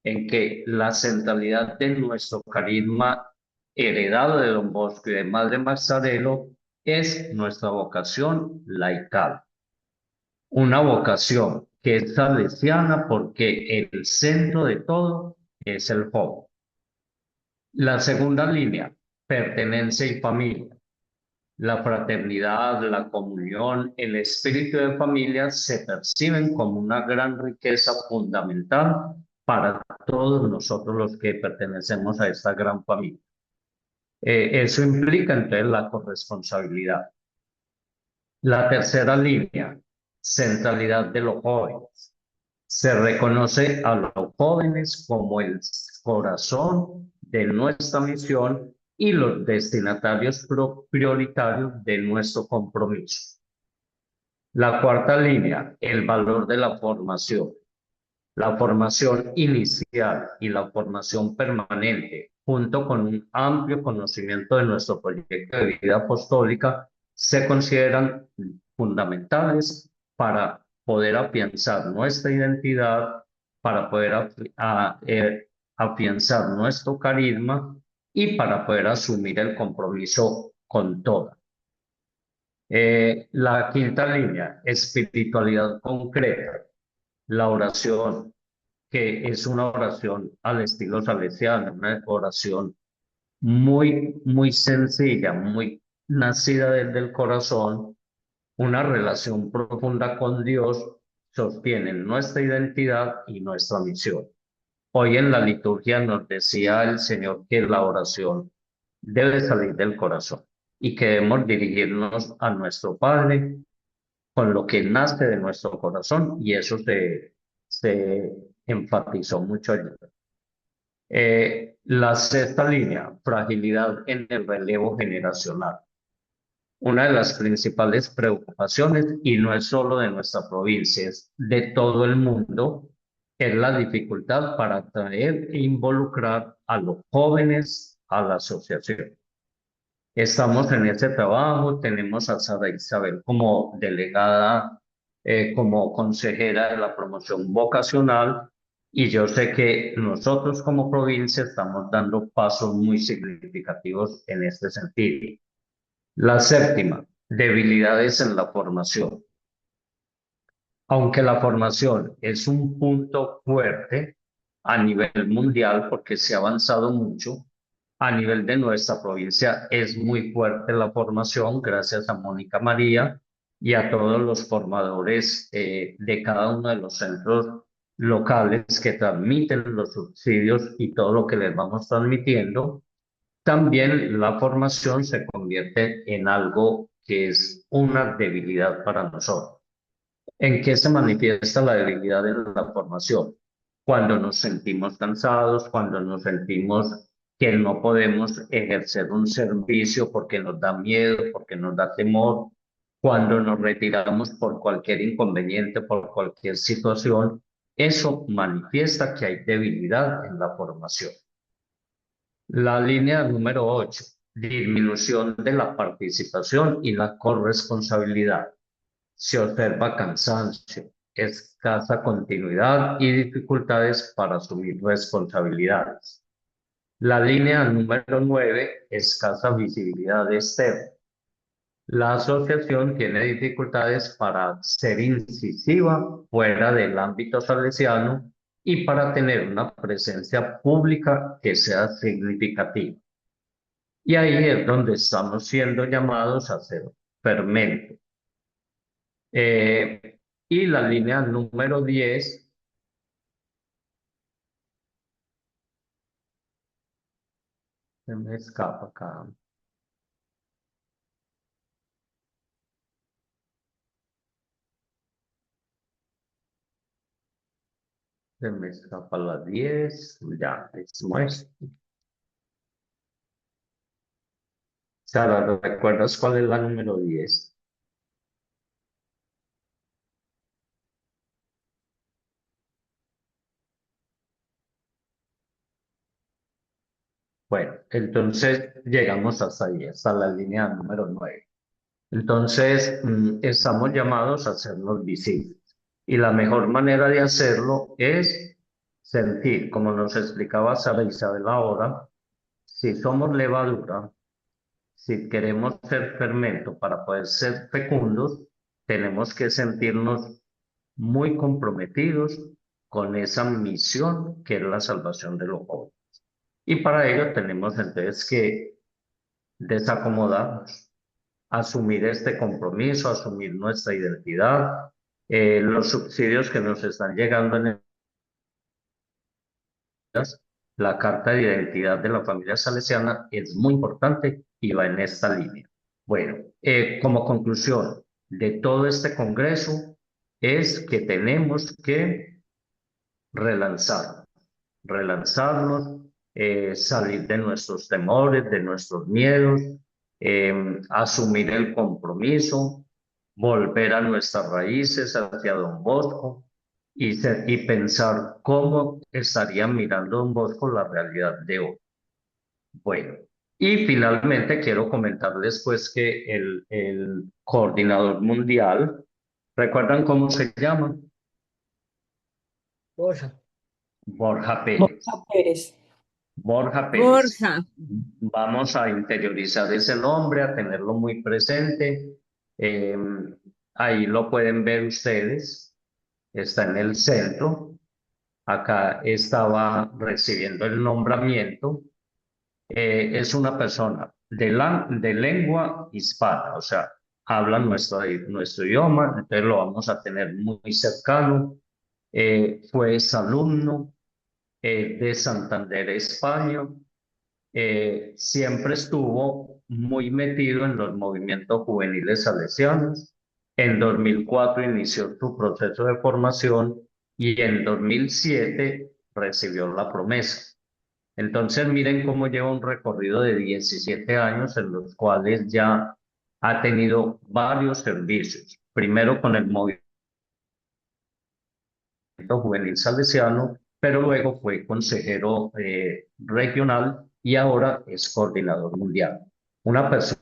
en que la centralidad de nuestro carisma heredado de Don Bosco y de Madre Mazzarello es nuestra vocación laical. Una vocación que es salesiana porque el centro de todo es el joven. La segunda línea, pertenencia y familia. La fraternidad, la comunión, el espíritu de familia se perciben como una gran riqueza fundamental para todos nosotros los que pertenecemos a esta gran familia. Eso implica entonces la corresponsabilidad. La tercera línea, centralidad de los jóvenes. Se reconoce a los jóvenes como el corazón de nuestra misión y los destinatarios prioritarios de nuestro compromiso. La cuarta línea, el valor de la formación. La formación inicial y la formación permanente, junto con un amplio conocimiento de nuestro proyecto de vida apostólica, se consideran fundamentales para poder afianzar nuestra identidad, para poder afianzar nuestro carisma y para poder asumir el compromiso con toda. La quinta línea, espiritualidad concreta, la oración, que es una oración al estilo salesiano, una oración muy sencilla, muy nacida desde el corazón, una relación profunda con Dios sostienen nuestra identidad y nuestra misión. Hoy en la liturgia nos decía el Señor que la oración debe salir del corazón y que debemos dirigirnos a nuestro Padre con lo que nace de nuestro corazón y eso se enfatizó mucho allí. La sexta línea, fragilidad en el relevo generacional. Una de las principales preocupaciones, y no es solo de nuestra provincia, es de todo el mundo, es la dificultad para atraer e involucrar a los jóvenes a la asociación. Estamos en ese trabajo, tenemos a Sara Isabel como delegada, como consejera de la promoción vocacional, y yo sé que nosotros como provincia estamos dando pasos muy significativos en este sentido. La séptima, debilidades en la formación. Aunque la formación es un punto fuerte a nivel mundial porque se ha avanzado mucho, a nivel de nuestra provincia es muy fuerte la formación gracias a Mónica María y a todos los formadores de cada uno de los centros locales que transmiten los subsidios y todo lo que les vamos transmitiendo. También la formación se convierte en algo que es una debilidad para nosotros. ¿En qué se manifiesta la debilidad en la formación? Cuando nos sentimos cansados, cuando nos sentimos que no podemos ejercer un servicio porque nos da miedo, porque nos da temor, cuando nos retiramos por cualquier inconveniente, por cualquier situación, eso manifiesta que hay debilidad en la formación. La línea número 8, disminución de la participación y la corresponsabilidad. Se observa cansancio, escasa continuidad y dificultades para asumir responsabilidades. La línea número 9, escasa visibilidad externa. La asociación tiene dificultades para ser incisiva fuera del ámbito salesiano y para tener una presencia pública que sea significativa. Y ahí es donde estamos siendo llamados a hacer fermento. Y la línea número 10, se me escapa acá, se me escapa la 10, ya, es muestra. Sara, ¿recuerdas cuál es la número 10? Bueno, entonces llegamos hasta ahí, hasta la línea número 9. Entonces, estamos llamados a hacernos visibles. Y la mejor manera de hacerlo es sentir, como nos explicaba Sara Isabel ahora, si somos levadura, si queremos ser fermento para poder ser fecundos, tenemos que sentirnos muy comprometidos con esa misión que es la salvación de los jóvenes. Y para ello tenemos entonces que desacomodarnos, asumir este compromiso, asumir nuestra identidad, los subsidios que nos están llegando en la carta de identidad de la familia salesiana es muy importante y va en esta línea. Bueno, como conclusión de todo este congreso es que tenemos que relanzarnos, relanzarnos, salir de nuestros temores, de nuestros miedos, asumir el compromiso, volver a nuestras raíces hacia Don Bosco y pensar cómo estaría mirando Don Bosco la realidad de hoy. Bueno, y finalmente quiero comentarles pues que el coordinador mundial, ¿recuerdan cómo se llama? Borja. Borja Pérez. Borja Pérez. Borja Pérez. Borja. Vamos a interiorizar ese nombre, a tenerlo muy presente. Eh, Ahí lo pueden ver ustedes. Está en el centro. Acá estaba recibiendo el nombramiento. Es una persona de lengua hispana, o sea, habla nuestro idioma, entonces lo vamos a tener muy cercano. Fue exalumno de Santander, España. Siempre estuvo muy metido en los movimientos juveniles salesianos. En 2004 inició su proceso de formación y en 2007 recibió la promesa. Entonces miren cómo lleva un recorrido de 17 años en los cuales ya ha tenido varios servicios. Primero con el movimiento juvenil salesiano, pero luego fue consejero regional y ahora es coordinador mundial. una persona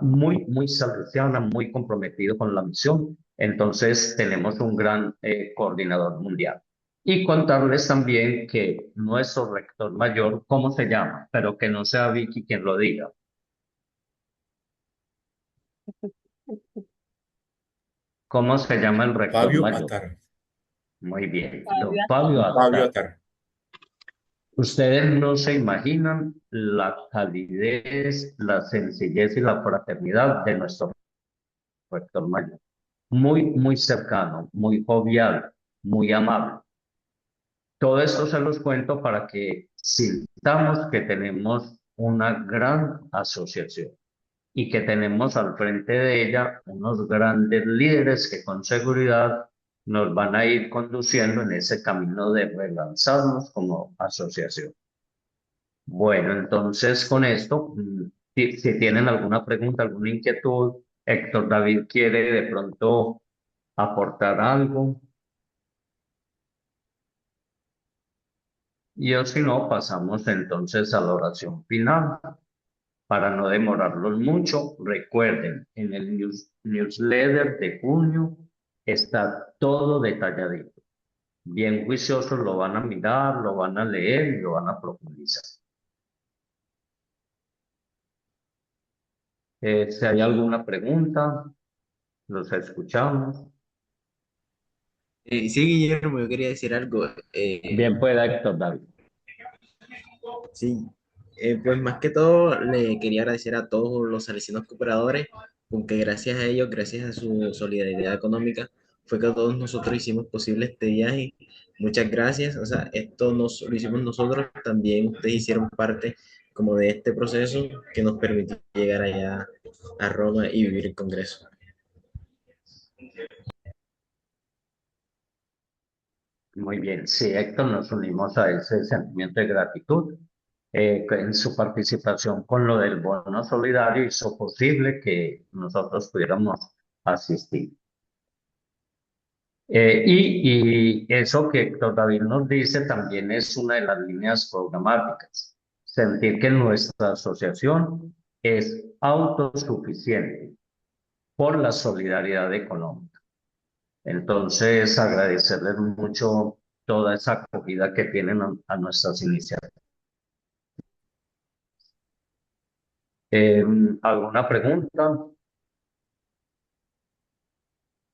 muy salesiana, muy comprometido con la misión. Entonces tenemos un gran coordinador mundial. Y contarles también que nuestro rector mayor, ¿cómo se llama? Pero que no sea Vicky quien lo diga. ¿Cómo se llama el rector Fabio mayor? Atar. Muy bien, Fabio don Atar. Fabio Fabio Attar. Atar. Ustedes no se imaginan la calidez, la sencillez y la fraternidad de nuestro rector mayor. Muy cercano, muy jovial, muy amable. Todo esto se los cuento para que sintamos que tenemos una gran asociación y que tenemos al frente de ella unos grandes líderes que con seguridad nos van a ir conduciendo en ese camino de relanzarnos como asociación. Bueno, entonces con esto, si tienen alguna pregunta, alguna inquietud, Héctor David quiere de pronto aportar algo. Y o si no, pasamos entonces a la oración final. Para no demorarlos mucho, recuerden, en el newsletter de junio está todo detalladito. Bien juiciosos lo van a mirar, lo van a leer y lo van a profundizar. Si hay alguna pregunta, los escuchamos. Sí, Guillermo, yo quería decir algo. Bien pueda, Héctor David. Sí, pues más que todo le quería agradecer a todos los salesianos cooperadores, porque gracias a ellos, gracias a su solidaridad económica, fue que todos nosotros hicimos posible este viaje. Muchas gracias. O sea, esto lo hicimos nosotros, también ustedes hicieron parte como de este proceso que nos permitió llegar allá a Roma y vivir el Congreso. Muy bien, sí, Héctor, nos unimos a ese sentimiento de gratitud. Que en su participación con lo del bono solidario hizo posible que nosotros pudiéramos asistir. Y eso que Héctor David nos dice también es una de las líneas programáticas. Sentir que nuestra asociación es autosuficiente por la solidaridad económica. Entonces, agradecerles mucho toda esa acogida que tienen a nuestras iniciativas. ¿Alguna pregunta?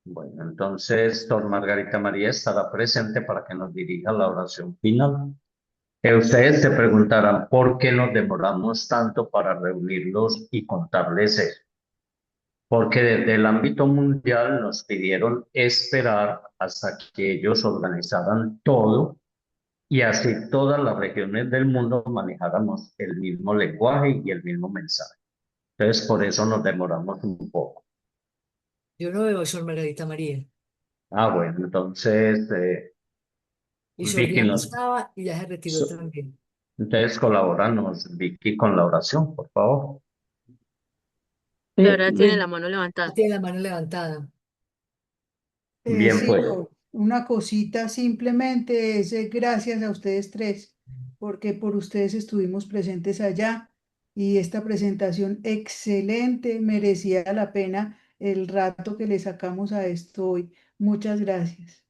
Bueno, entonces, don Margarita María estará presente para que nos dirija la oración final. Ustedes se preguntarán por qué nos demoramos tanto para reunirlos y contarles eso. Porque desde el ámbito mundial nos pidieron esperar hasta que ellos organizaran todo y así todas las regiones del mundo manejáramos el mismo lenguaje y el mismo mensaje. Entonces, por eso nos demoramos un poco. Yo no veo a Sor Margarita María. Bueno, entonces, Y Sor Vicky Diana nos... estaba y ya se retiró so- también. Entonces, colabóranos, Vicky, con la oración, por favor. Ahora tiene Luis, la mano levantada. Tiene la mano levantada. Bien, sí, pues. una cosita simplemente es gracias a ustedes tres, porque por ustedes estuvimos presentes allá y esta presentación excelente merecía la pena el rato que le sacamos a esto hoy. Muchas gracias.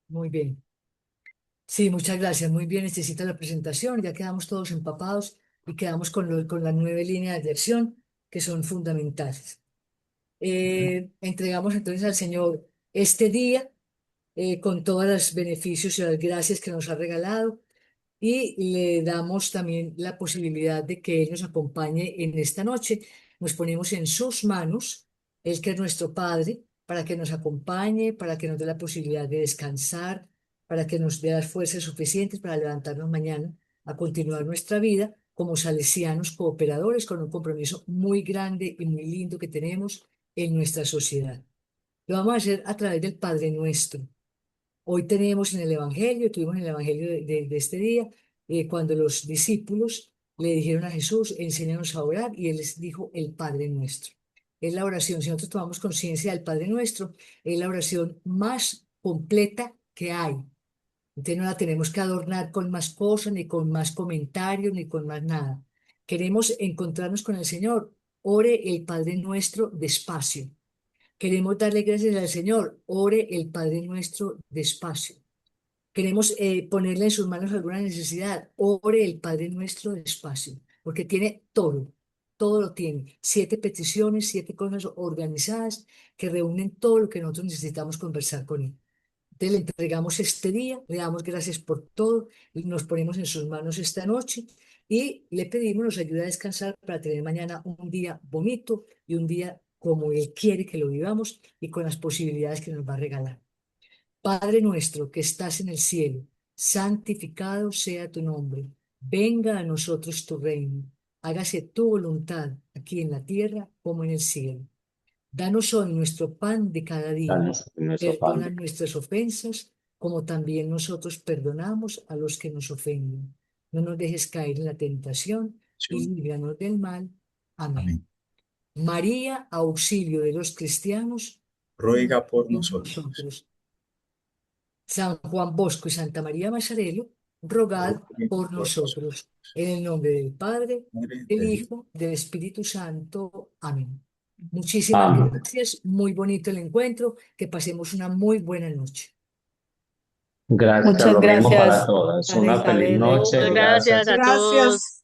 Muy bien. Sí, muchas gracias. Muy bien, necesita la presentación. Ya quedamos todos empapados y quedamos con las 9 líneas de acción que son fundamentales. Entregamos entonces al Señor este día con todos los beneficios y las gracias que nos ha regalado y le damos también la posibilidad de que Él nos acompañe en esta noche. Nos ponemos en sus manos, Él que es nuestro Padre, para que nos acompañe, para que nos dé la posibilidad de descansar, para que nos dé las fuerzas suficientes para levantarnos mañana a continuar nuestra vida como salesianos cooperadores con un compromiso muy grande y muy lindo que tenemos en nuestra sociedad. Lo vamos a hacer a través del Padre Nuestro. Hoy tenemos en el Evangelio, tuvimos en el Evangelio de este día, cuando los discípulos le dijeron a Jesús, enséñanos a orar, y Él les dijo el Padre Nuestro. Es la oración, si nosotros tomamos conciencia del Padre Nuestro, es la oración más completa que hay. Entonces no la tenemos que adornar con más cosas, ni con más comentarios, ni con más nada. Queremos encontrarnos con el Señor. Ore el Padre Nuestro despacio. Queremos darle gracias al Señor. Ore el Padre Nuestro despacio. Queremos ponerle en sus manos alguna necesidad. Ore el Padre Nuestro despacio, porque tiene todo. Todo lo tiene. 7 peticiones, 7 cosas organizadas que reúnen todo lo que nosotros necesitamos conversar con Él. Entonces le entregamos este día, le damos gracias por todo, y nos ponemos en sus manos esta noche y le pedimos nos ayude a descansar para tener mañana un día bonito y un día como Él quiere que lo vivamos y con las posibilidades que nos va a regalar. Padre nuestro que estás en el cielo, santificado sea tu nombre. Venga a nosotros tu reino. Hágase tu voluntad aquí en la tierra como en el cielo. Danos hoy nuestro pan de cada día. Danos nuestro pan Perdona nuestras ofensas, como también nosotros perdonamos a los que nos ofenden. No nos dejes caer en la tentación y líbranos del mal. Amén. Amén. María, auxilio de los cristianos, Ruega por nosotros. San Juan Bosco y Santa María Masarelo, rogad por nosotros. En el nombre del Padre, del Hijo, del Espíritu Santo. Amén. Muchísimas Amén. gracias. Muy bonito el encuentro. Que pasemos una muy buena noche. Gracias, Muchas lo mismo para gracias, todas. Ana Una feliz Isabel. noche. Muchas gracias a Gracias. todos.